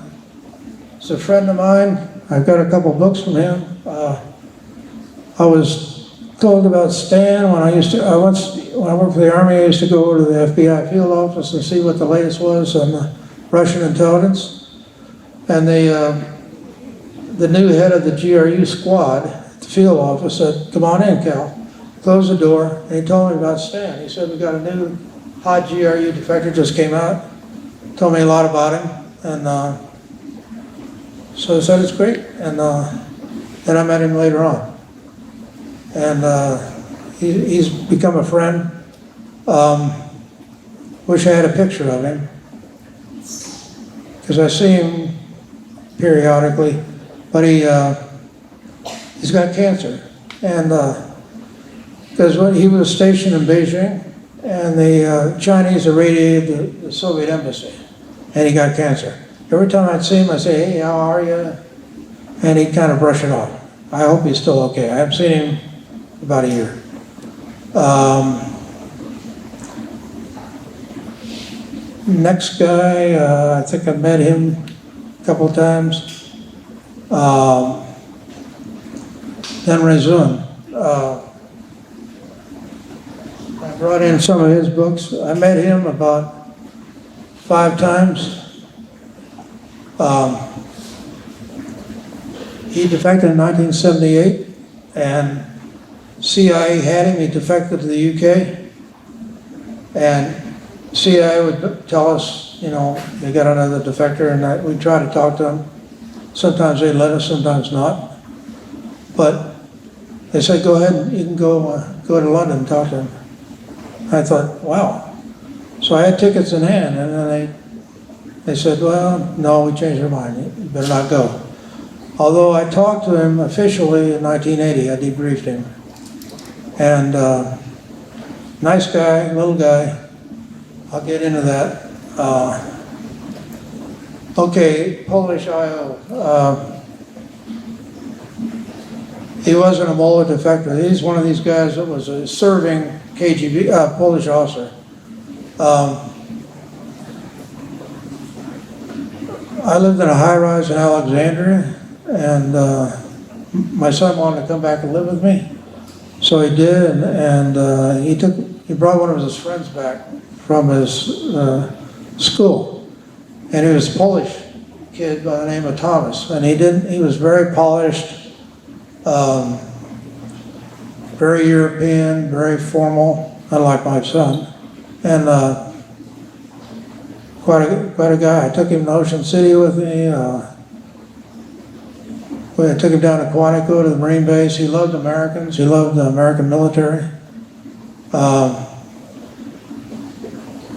[SPEAKER 2] is a friend of mine. I've got a couple books from him. I was told about Stan when when I worked for the Army. I used to go over to the FBI field office and see what the latest was on the Russian intelligence. And the new head of the GRU squad at the field office said, come on in, Cal. Closed the door, and he told me about Stan. He said, we got a new hot GRU defector just came out. Told me a lot about him. And so I said, it's great. And then I met him later on. And he's become a friend. Wish I had a picture of him, because I see him periodically, but he's got cancer. And because when he was stationed in Beijing, and the Chinese irradiated the Soviet embassy, and he got cancer. Every time I'd see him, I'd say, hey, how are you? And he'd kind of brush it off. I hope he's still okay. I haven't seen him about a year. Next guy, I think I met him a couple of times. Then Rezun. I brought in some of his books. I met him about 5 times. He defected in 1978, and CIA had him. He defected to the UK, and CIA would tell us, they got another defector, and we'd try to talk to them. Sometimes they'd let us, sometimes not. But they said, go ahead, you can go to London and talk to him. I thought, wow. So I had tickets in hand, and then they said, well, no, we changed our mind. You better not go. Although I talked to him officially in 1980, I debriefed him. And nice guy, little guy. I'll get into that. Okay, Polish IO. He wasn't a Mola defector. He's one of these guys that was a serving KGB, Polish officer. I lived in a high-rise in Alexandria, and my son wanted to come back and live with me, so he did. And he brought one of his friends back from his school, and he was a Polish kid by the name of Thomas, and he was very polished, very European, very formal, unlike my son, and quite a guy. I took him to Ocean City with me. I took him down to Quantico to the Marine base. He loved Americans. He loved the American military.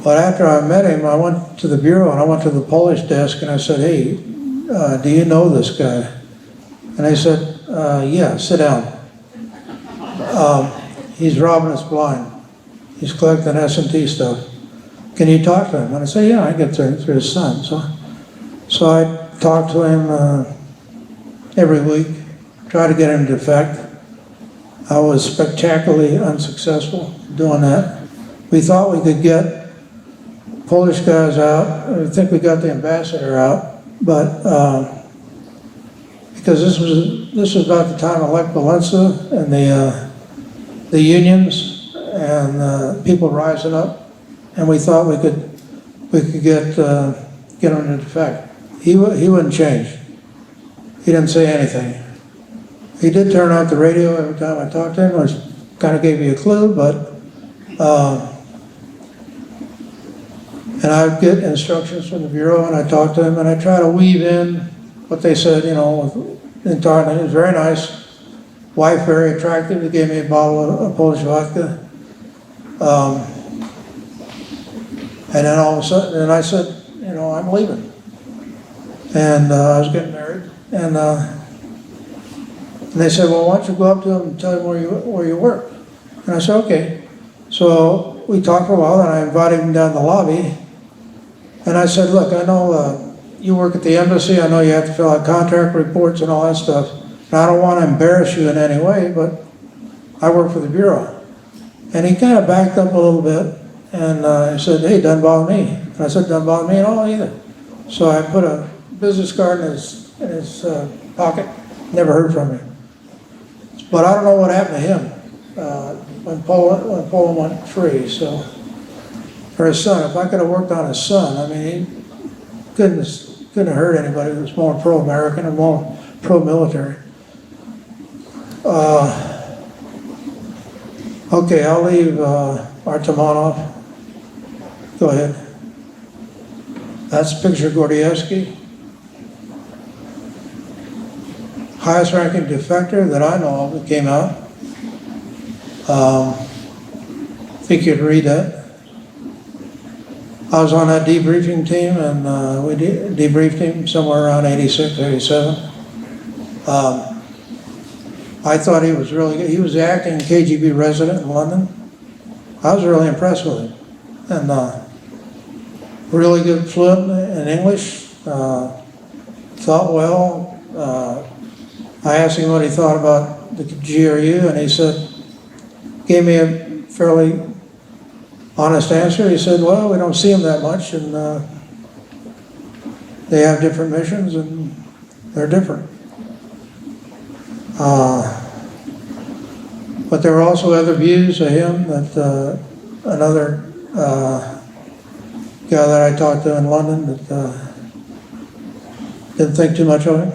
[SPEAKER 2] But after I met him, I went to the bureau and I went to the Polish desk and I said, hey, do you know this guy? And they said, yeah, sit down. He's robbing us blind. He's collecting S&T stuff. Can you talk to him? And I said, yeah, I get through his son. So I talked to him every week, try to get him to defect. I was spectacularly unsuccessful doing that. We thought we could get Polish guys out. I think we got the ambassador out, but because this was about the time of Lech Walesa and the unions and people rising up, and we thought we could get him to defect. He wouldn't change. He didn't say anything. He did turn out the radio every time I talked to him, which kind of gave me a clue, but, and I get instructions from the bureau and I talk to him and I try to weave in what they said, entirely. It was very nice. Wife, very attractive. He gave me a bottle of Polish vodka. And then all of a sudden, and I said, you know, I'm leaving. And I was getting married. And they said, well, why don't you go up to him and tell him where you work? And I said, okay. So we talked for a while, and I invited him down the lobby. And I said, look, I know you work at the embassy. I know you have to fill out contract reports and all that stuff. And I don't want to embarrass you in any way, but I work for the Bureau. And he kind of backed up a little bit, and he said, hey, doesn't bother me. And I said, doesn't bother me at all either. So I put a business card in his pocket, never heard from him. But I don't know what happened to him when Poland went free. So, for his son, if I could have worked on his son, I mean, he couldn't have hurt anybody who was more pro-American or more pro-military. Okay, I'll leave Artemonov. Go ahead. That's a picture of Gordievsky. Highest ranking defector that I know of that came out. Think you'd read that. I was on that debriefing team, and we debriefed him somewhere around 86, 87. I thought he was really good. He was the acting KGB resident in London. I was really impressed with him. And really good, fluent in English, thought well. I asked him what he thought about the GRU, and he said, gave me a fairly honest answer. He said, well, we don't see them that much, and they have different missions, and they're different. But there were also other views of him that another guy that I talked to in London that didn't think too much of him.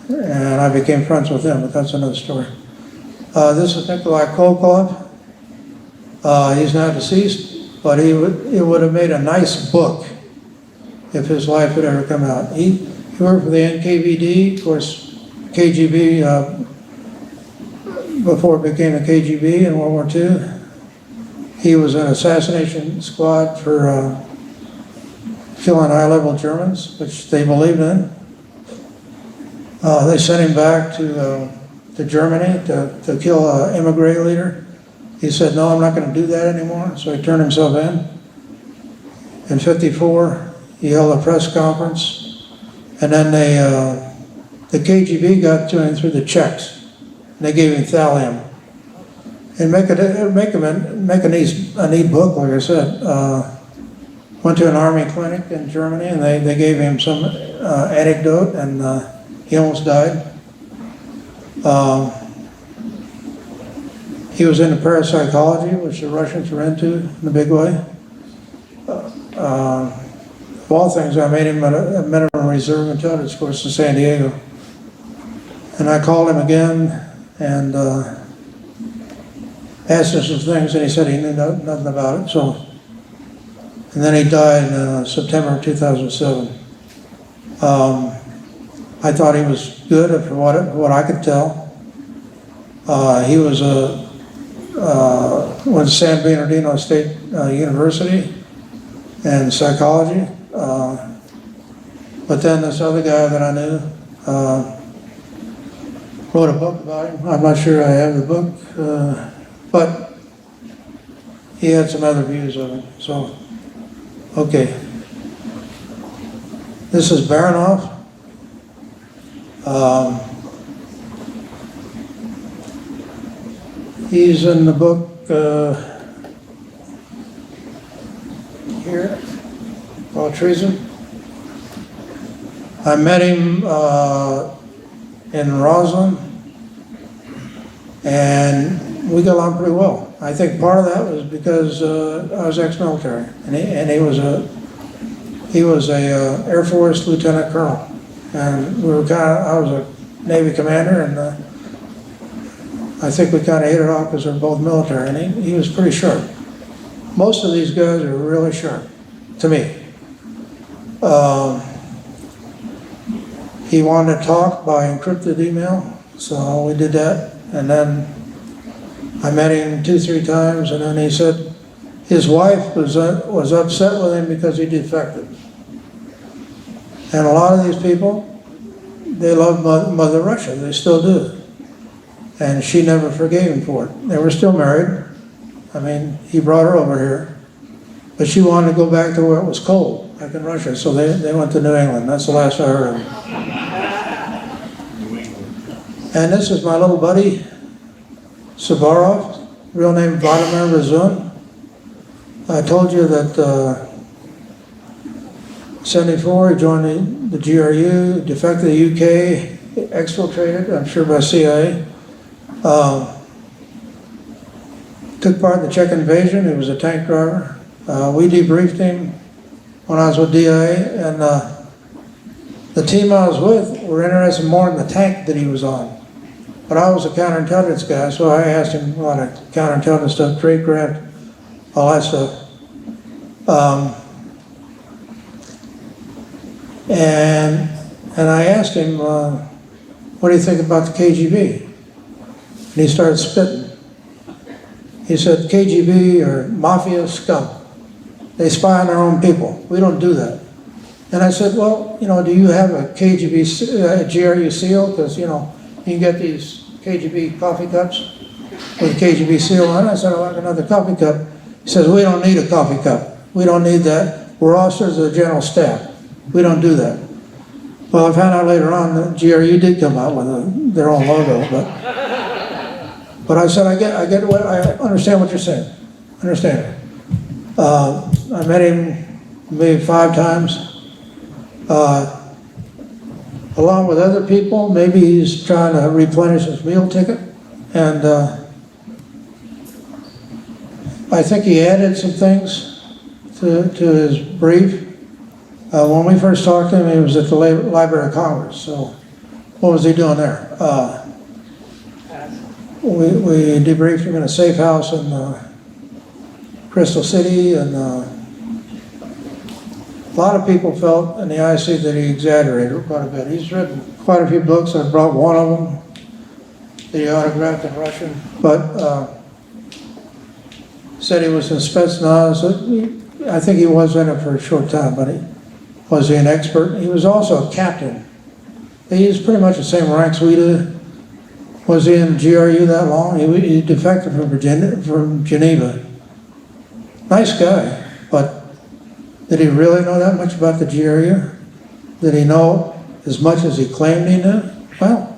[SPEAKER 2] And I became friends with him, but that's another story. This is Nikolai Kolkov. He's now deceased, but it would have made a nice book if his life had ever come out. He worked for the NKVD, of course, KGB, before it became the KGB in World War II. He was an assassination squad for killing high-level Germans, which they believed in. They sent him back to Germany to kill an immigrant leader. He said, no, I'm not going to do that anymore, so he turned himself in. In '54, he held a press conference, and then the KGB got to him through the Czechs. And they gave him thallium. And make a neat book, like I said. Went to an army clinic in Germany, and they gave him some antidote, and he almost died. He was into parapsychology, which the Russians were into in a big way. Of all things, I made him a minimum reserve intelligence course in San Diego. And I called him again and asked him some things, and he said he knew nothing about it. So, and then he died in September of 2007. I thought he was good for what I could tell. He was went to San Bernardino State University in psychology. But then this other guy that I knew wrote a book about him. I'm not sure I have the book, but he had some other views of it. So, okay. This is Baranov. He's in the book here called Treason. I met him in Roslyn, and we got along pretty well. I think part of that was because I was ex-military, and he was a Air Force lieutenant colonel, and I was a Navy commander, and I think we kind of hit it off because we're both military, and he was pretty sharp. Most of these guys are really sharp, to me. He wanted to talk by encrypted email, so we did that. And then I met him 2-3 times, and then he said his wife was upset with him because he defected. And a lot of these people, they love Mother Russia. They still do. And she never forgave him for it. They were still married. I mean, he brought her over here. But she wanted to go back to where it was cold, back in Russia. So they went to New England. That's the last I heard of them. And this is my little buddy, Savarov, real name Vladimir Razun. I told you that 74, he joined the GRU, defected to the UK, exfiltrated, I'm sure by CIA. Took part in the Czech invasion. He was a tank driver. We debriefed him when I was with DIA, and the team I was with were interested more in the tank that he was on. But I was a counterintelligence guy, so I asked him a lot of counterintelligence stuff, tradecraft, all that stuff. And I asked him, what do you think about the KGB? And he started spitting. He said, KGB are mafia scum. They spy on their own people. We don't do that. And I said, well, you know, do you have a KGB, GRU seal? Because, you know, you can get these KGB coffee cups with KGB seal on it. I said, I'd like another coffee cup. He says, we don't need a coffee cup. We don't need that. We're officers of the general staff. We don't do that. Well, I found out later on that GRU did come out with their own logo, but I said, I get what, I understand what you're saying. I understand. I met him maybe 5 times. Along with other people, maybe he's trying to replenish his meal ticket. And I think he added some things to his brief. When we first talked to him, he was at the Library of Congress. So what was he doing there? We debriefed him in a safe house in Crystal City, and a lot of people felt in the IC that he exaggerated quite a bit. He's written quite a few books. I brought one of them that he autographed in Russian, but said he was in Spetsnaz. I think he was in it for a short time, but was he an expert? He was also a captain. He's pretty much the same ranks we did. Was he in GRU that long? He defected from Geneva. Nice guy, but did he really know that much about the GRU? Did he know as much as he claimed he knew? Well,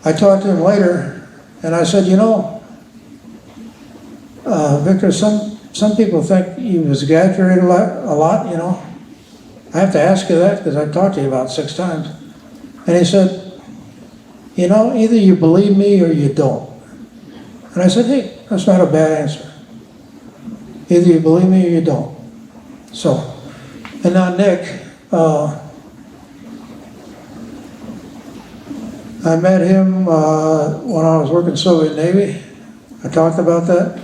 [SPEAKER 2] I talked to him later, and I said, you know, Victor, some people think you exaggerate a lot, you know. I have to ask you that because I've talked to you about 6 times. And he said, you know, either you believe me or you don't. And I said, hey, that's not a bad answer. Either you believe me or you don't. So, and now Nick, I met him when I was working Soviet Navy. I talked about that.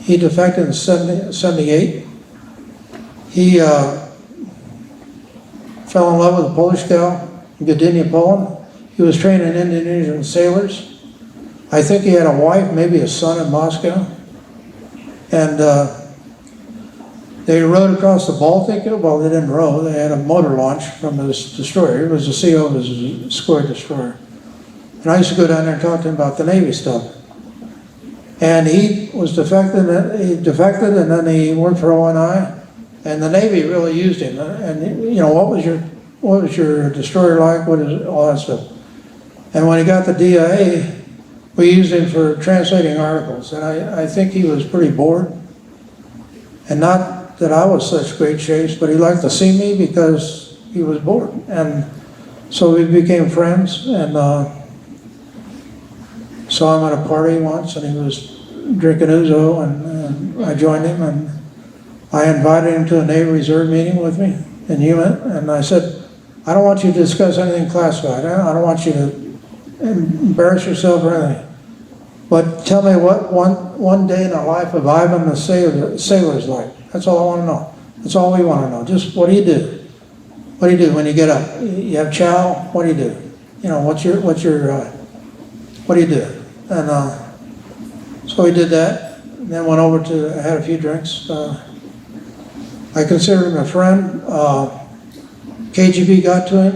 [SPEAKER 2] He defected in 78. He fell in love with a Polish gal in Gdynia, Poland. He was training Indonesian sailors. I think he had a wife, maybe a son in Moscow. And they rowed across the Baltic. Well, they didn't row. They had a motor launch from his destroyer. It was the CO of his square destroyer. And I used to go down there and talk to him about the Navy stuff. And he was defected, and then he worked for ONI. And the Navy really used him. And you know, what was your destroyer like? What is all that stuff? And when he got the DIA, we used him for translating articles. And I think he was pretty bored. And not that I was such great shapes, but he liked to see me because he was bored. And so we became friends. And saw him at a party once, and he was drinking ouzo, and I joined him, and I invited him to a Navy Reserve meeting with me in UMIT, and I said, I don't want you to discuss anything classified. I don't want you to embarrass yourself or anything. But tell me what one day in the life of Ivan the sailor is like. That's all I want to know. That's all we want to know. Just what do you do? What do you do when you get up? You have chow? What do you do? You know, what do you do? And so we did that, and then went over to, had a few drinks. I consider him a friend. KGB got to him,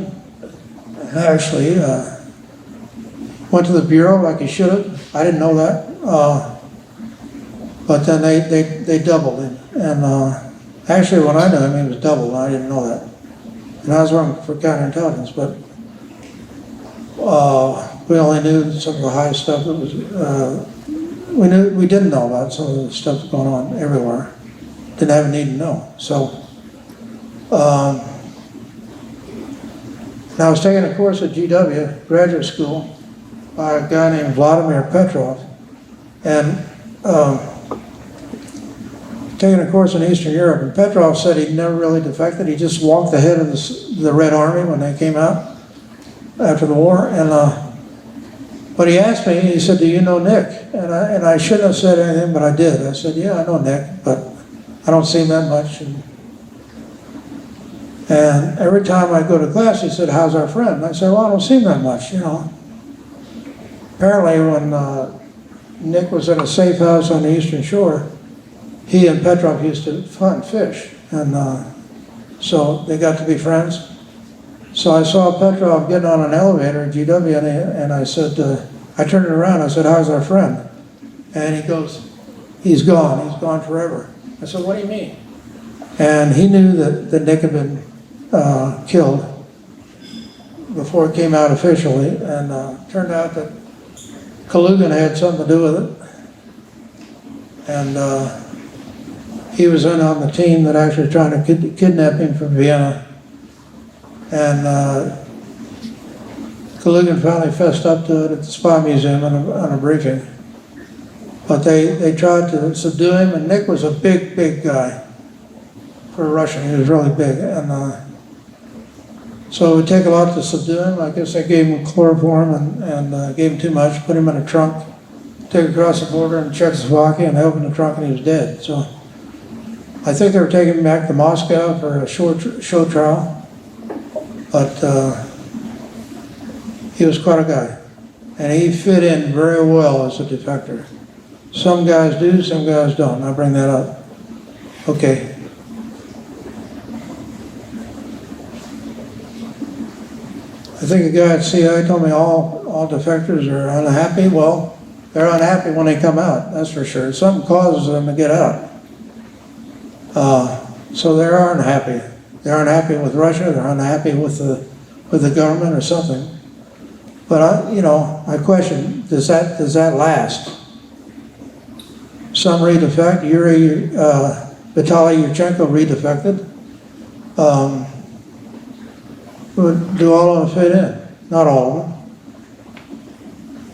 [SPEAKER 2] actually, went to the Bureau like he should have. I didn't know that. But then they doubled him. And actually, when I knew him, he was doubled, and I didn't know that. And I was working for Counterintelligence, but we only knew some of the high stuff that was, we didn't know about some of the stuff that's going on everywhere. Didn't have a need to know. So, and I was taking a course at GW, graduate school, by a guy named Vladimir Petrov, and taking a course in Eastern Europe. And Petrov said he'd never really defected. He just walked ahead of the Red Army when they came out after the war. And but he asked me, he said, "Do you know Nick?" And I shouldn't have said anything, but I did. I said, "Yeah, I know Nick, but I don't see him that much." And every time I go to class, he said, "How's our friend?" And I said, "Well, I don't see him that much, you know." Apparently, when Nick was in a safe house on the Eastern Shore, he and Petrov used to hunt fish, and so they got to be friends. So I saw Petrov getting on an elevator at GW, and I said, I turned it around, I said, "How's our friend?" And he goes, he's gone forever." I said, "What do you mean?" And he knew that Nick had been killed before it came out officially, and turned out that Kalugin had something to do with it. And he was in on the team that actually trying to kidnap him from Vienna. And Kalugin finally fessed up to it at the Spy Museum on a briefing. But they tried to subdue him, and Nick was a big guy for a Russian. He was really big. And so it would take a lot to subdue him. I guess they gave him chloroform and gave him too much, put him in a trunk, took across the border in Czechoslovakia, and opened the trunk, and he was dead. So I think they were taking him back to Moscow for a show trial. But he was quite a guy. And he fit in very well as a defector. Some guys do, some guys don't. I'll bring that up. Okay. I think a guy at CIA told me all defectors are unhappy. Well, they're unhappy when they come out, that's for sure. Something causes them to get out. So they are unhappy. They're unhappy with Russia, they're unhappy with the government or something. But I question, does that last? Some redefect. Vitaly Yurchenko redefected. Do all of them fit in? Not all of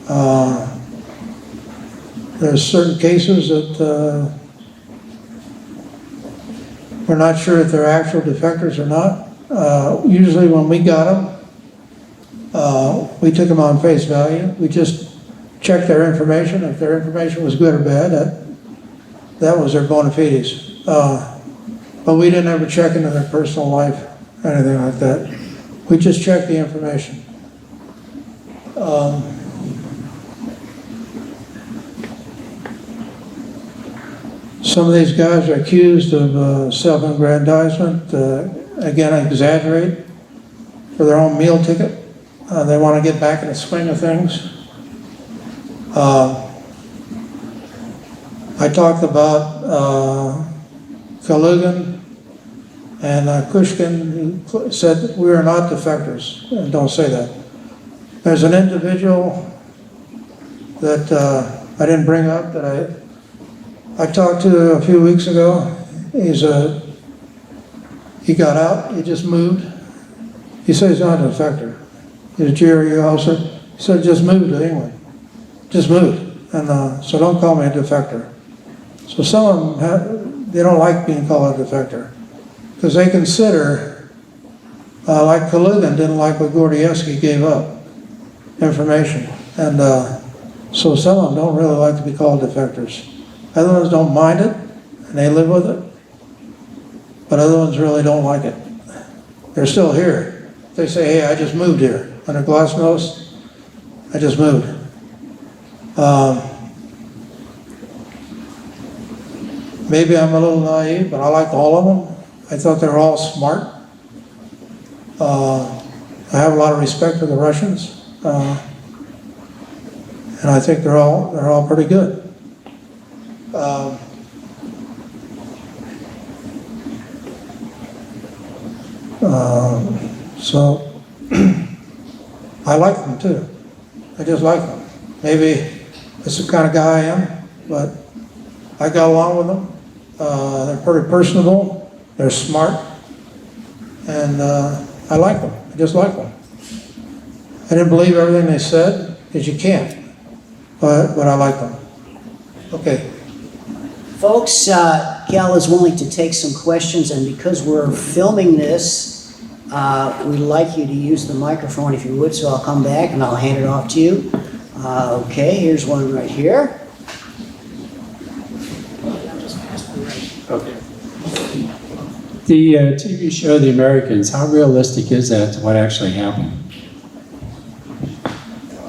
[SPEAKER 2] them. There's certain cases that we're not sure if they're actual defectors or not. Usually when we got them, we took them on face value. We just checked their information. If their information was good or bad, that was their bona fides. But we didn't ever check into their personal life, anything like that. We just checked the information. Some of these guys are accused of self-aggrandizement. Again, I exaggerate for their own meal ticket. They want to get back in the swing of things. I talked about Kalugin and Kushkin, who said that we are not defectors, and don't say that. There's an individual that I didn't bring up that I talked to a few weeks ago. He got out, he just moved. He said he's not a defector. He's a GRE officer. He said just moved to England. Just moved. And so don't call me a defector. So some of them, they don't like being called a defector because they consider, like Kalugin didn't like what Gordievsky gave up information. And so some of them don't really like to be called defectors. Other ones don't mind it, and they live with it. But other ones really don't like it. They're still here. They say, "Hey, I just moved here." Under Glasnost, I just moved. Maybe I'm a little naive, but I liked all of them. I thought they were all smart. I have a lot of respect for the Russians, and I think they're all pretty good. So I like them too. I just like them. Maybe that's the kind of guy I am, but I got along with them. They're pretty personable. They're smart, and I like them. I just like them. I didn't believe everything they said, because you can't, but I like them. Okay.
[SPEAKER 1] Folks, Cal is willing to take some questions, and because we're filming this, we'd like you to use the microphone if you would, so I'll come back and I'll hand it off to you. Okay, here's one right here.
[SPEAKER 3] Okay. The TV show The Americans, how realistic is that to what actually happened?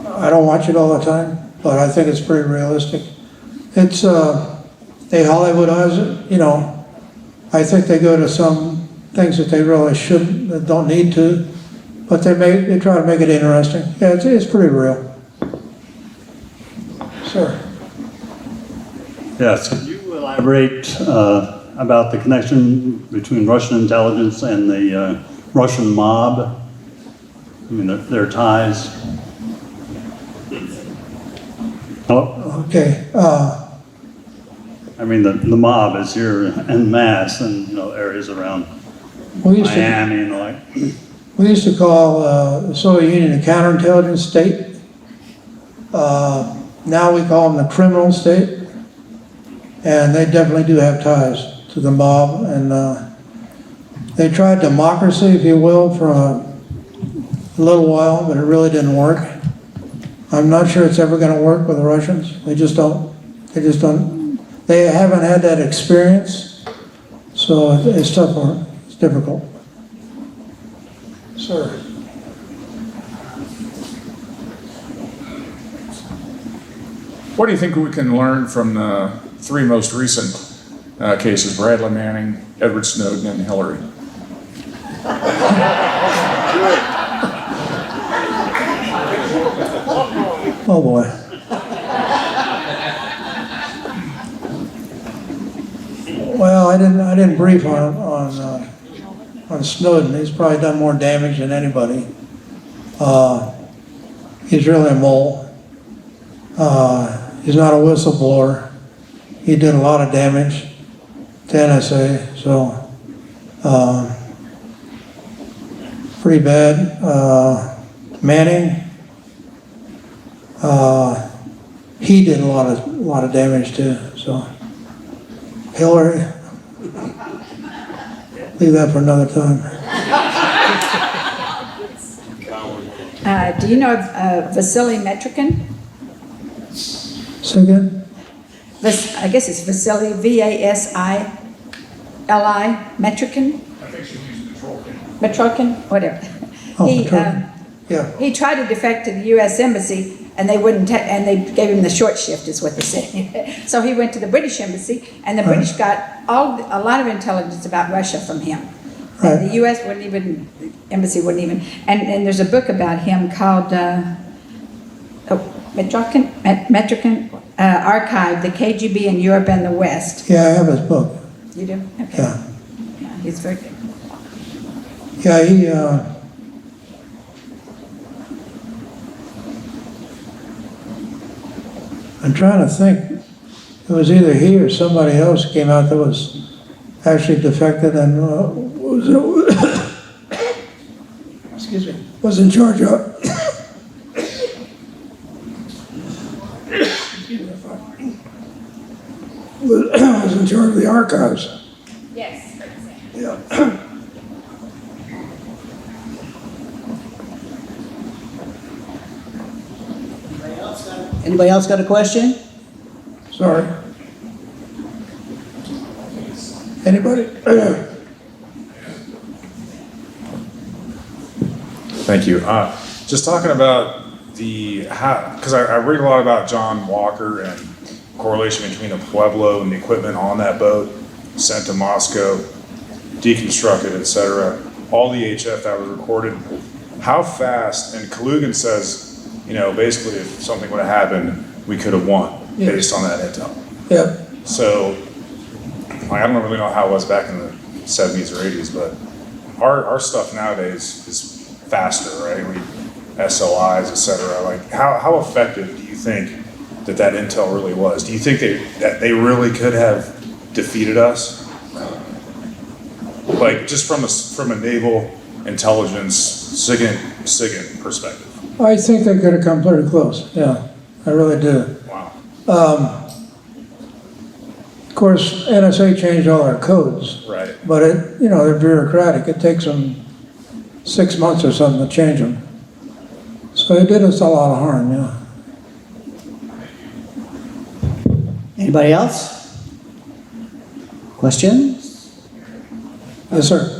[SPEAKER 2] I don't watch it all the time, but I think it's pretty realistic. It's, they Hollywoodize it, you know. I think they go to some things that they really shouldn't, that don't need to, but they try to make it interesting. Yeah, it's pretty real. Sir.
[SPEAKER 4] Yes, could you elaborate about the connection between Russian intelligence and the Russian mob? I mean, their ties. Hello?
[SPEAKER 2] Okay.
[SPEAKER 4] I mean, the mob is here en masse in areas around Miami and the like.
[SPEAKER 2] We used to call the Soviet Union a counterintelligence state. Now we call them the criminal state. And they definitely do have ties to the mob. And they tried democracy, if you will, for a little while, but it really didn't work. I'm not sure it's ever going to work with the Russians. They just don't. They haven't had that experience. So it's tough for them. It's difficult. Sir.
[SPEAKER 5] What do you think we can learn from the three most recent cases, Bradley Manning, Edward Snowden, and Hillary?
[SPEAKER 2] Oh boy. Well, I didn't brief on Snowden. He's probably done more damage than anybody. He's really a mole. He's not a whistleblower. He did a lot of damage to NSA, so pretty bad. Manning, he did a lot of damage too. So Hillary, leave that for another time.
[SPEAKER 6] Do you know Vasily Metrikin?
[SPEAKER 2] Say again?
[SPEAKER 6] I guess it's Vasily, V-A-S-I-L-I, Metrikin?
[SPEAKER 5] I think she means
[SPEAKER 6] Metrokin, whatever.
[SPEAKER 2] Oh,
[SPEAKER 6] He,
[SPEAKER 2] yeah.
[SPEAKER 6] he tried to defect to the U.S. Embassy, and they wouldn't, and they gave him the short shift, is what they said. So he went to the British Embassy, and the British got a lot of intelligence about Russia from him.
[SPEAKER 2] Right.
[SPEAKER 6] And the U.S. wouldn't even, embassy wouldn't even, and there's a book about him called Metrikin Archive, the KGB in Europe and the West.
[SPEAKER 2] Yeah, I have his book.
[SPEAKER 6] You do? Okay.
[SPEAKER 2] Yeah.
[SPEAKER 6] Yeah, he's very good.
[SPEAKER 2] Yeah, he, I'm trying to think. It was either he or somebody else came out that was actually defected and excuse me, was in charge of. was in charge of the archives.
[SPEAKER 6] Yes.
[SPEAKER 2] Yeah.
[SPEAKER 1] Anybody else got a question?
[SPEAKER 2] Sorry. Anybody?
[SPEAKER 5] Thank you. Just talking about because I read a lot about John Walker and correlation between the Pueblo and the equipment on that boat sent to Moscow, deconstructed, etc. all the HF that was recorded, how fast, and Kalugan says, you know, basically if something would have happened, we could have won based on that intel.
[SPEAKER 2] Yep.
[SPEAKER 5] So, like, I don't really know how it was back in the 70s or 80s, but our stuff nowadays is faster, right? SOIs, et cetera. Like, how effective do you think that intel really was? Do you think that they really could have defeated us? Like, just from a naval intelligence SIGINT perspective.
[SPEAKER 2] I think they could have come pretty close, yeah, I really do.
[SPEAKER 5] Wow.
[SPEAKER 2] Of course, NSA changed all our codes.
[SPEAKER 5] Right.
[SPEAKER 2] But it, you know, they're bureaucratic. It takes them 6 months or something to change them. So it did us a lot of harm, yeah.
[SPEAKER 1] Anybody else? Questions?
[SPEAKER 2] Yes, sir.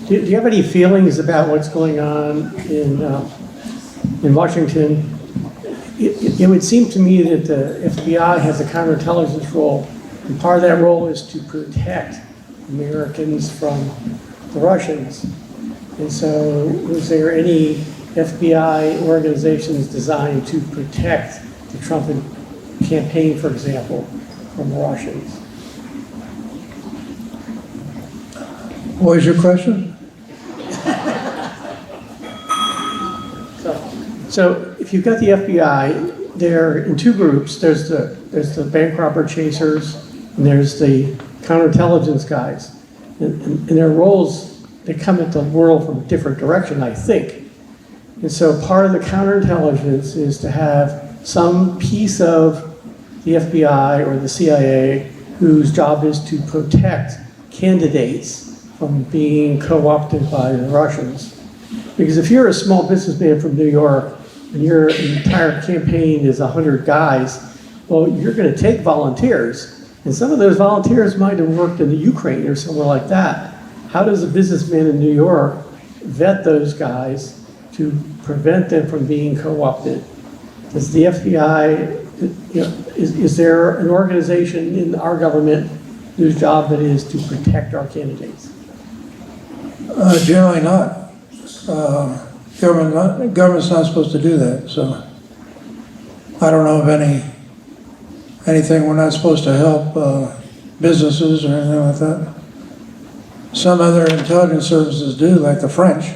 [SPEAKER 7] Do you have any feelings about what's going on in Washington? It would seem to me that the FBI has a counterintelligence role, and part of that role is to protect Americans from the Russians. And so, was there any FBI organizations designed to protect the Trump campaign, for example, from the Russians?
[SPEAKER 2] What was your question?
[SPEAKER 7] So if you've got the FBI, they're in two groups. There's the bank robber chasers, and there's the counterintelligence guys. And their roles, they come at the world from a different direction, I think. And so part of the counterintelligence is to have some piece of the FBI or the CIA whose job is to protect candidates from being co-opted by the Russians. Because if you're a small businessman from New York and your entire campaign is 100 guys, well, you're going to take volunteers. And some of those volunteers might have worked in the Ukraine or somewhere like that. How does a businessman in New York vet those guys to prevent them from being co-opted? Does the FBI, you know, is there an organization in our government whose job it is to protect our candidates?
[SPEAKER 2] Generally not. Government's not supposed to do that, so I don't know of anything we're not supposed to help businesses or anything like that. Some other intelligence services do, like the French,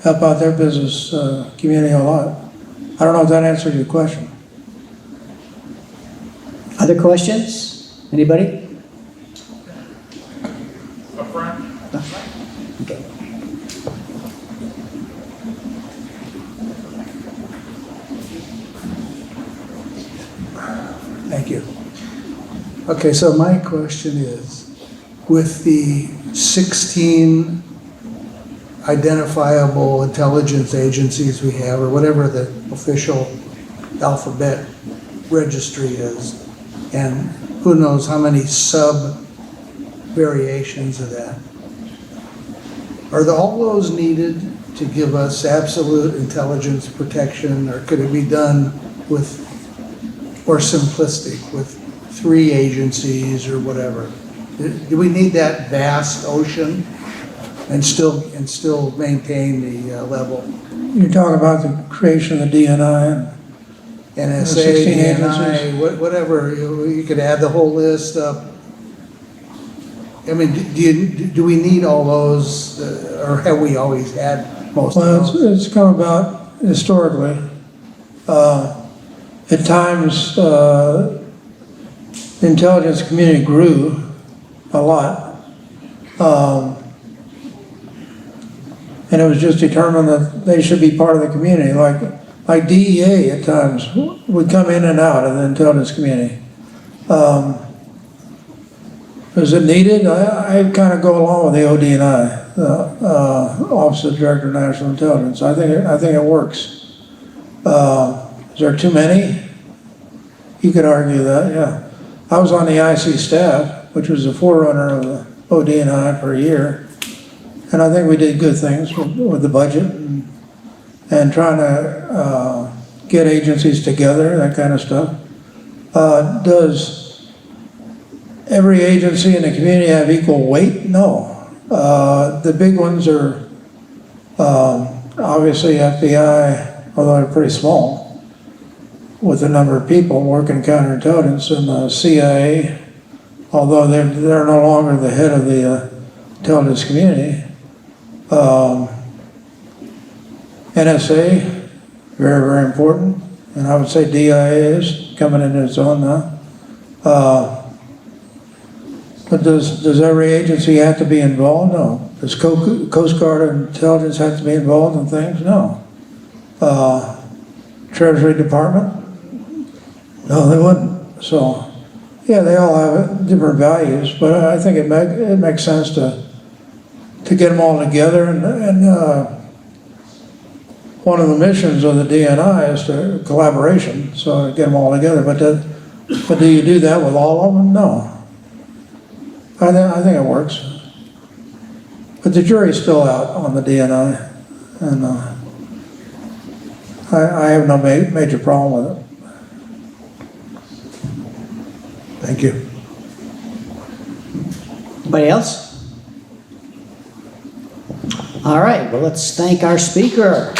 [SPEAKER 2] help out their business community a lot. I don't know if that answered your question.
[SPEAKER 1] Other questions? Anybody?
[SPEAKER 5] Up front.
[SPEAKER 1] Okay.
[SPEAKER 8] Thank you. Okay, so my question is, with the 16 identifiable intelligence agencies we have, or whatever the official alphabet registry is, and who knows how many sub-variations of that, are all those needed to give us absolute intelligence protection, or could it be done with, or simplistic, with 3 agencies or whatever? Do we need that vast ocean and still maintain the level?
[SPEAKER 2] You're talking about the creation of the DNI.
[SPEAKER 8] NSA,
[SPEAKER 2] 16
[SPEAKER 8] DNI,
[SPEAKER 2] agencies.
[SPEAKER 8] whatever, you could add the whole list up. I mean, do we need all those, or have we always had most of
[SPEAKER 2] Well,
[SPEAKER 8] those?
[SPEAKER 2] it's come about historically. At times, the intelligence community grew a lot. And it was just determined that they should be part of the community, like DEA at times would come in and out of the intelligence community. Is it needed? I kind of go along with the ODNI, Office of Director of National Intelligence. I think it works. Is there too many? You could argue that, yeah. I was on the IC staff, which was the forerunner of the ODNI for a year, and I think we did good things with the budget and trying to get agencies together, that kind of stuff. Does every agency in the community have equal weight? No. The big ones are obviously FBI, although they're pretty small, with the number of people working counterintelligence, and the CIA, although they're no longer the head of the intelligence community. NSA, very, very important, and I would say DIA is coming into its own now. But does every agency have to be involved? No. Does Coast Guard or intelligence have to be involved in things? No. Treasury Department? No, they wouldn't. So, yeah, they all have different values, but I think it makes sense to get them all together, and one of the missions of the DNI is to collaboration, so get them all together. But do you do that with all of them? No. I think it works. But the jury's still out on the DNI, and I have no major problem with it.
[SPEAKER 8] Thank you.
[SPEAKER 1] Anybody else? All right, well, let's thank our speaker.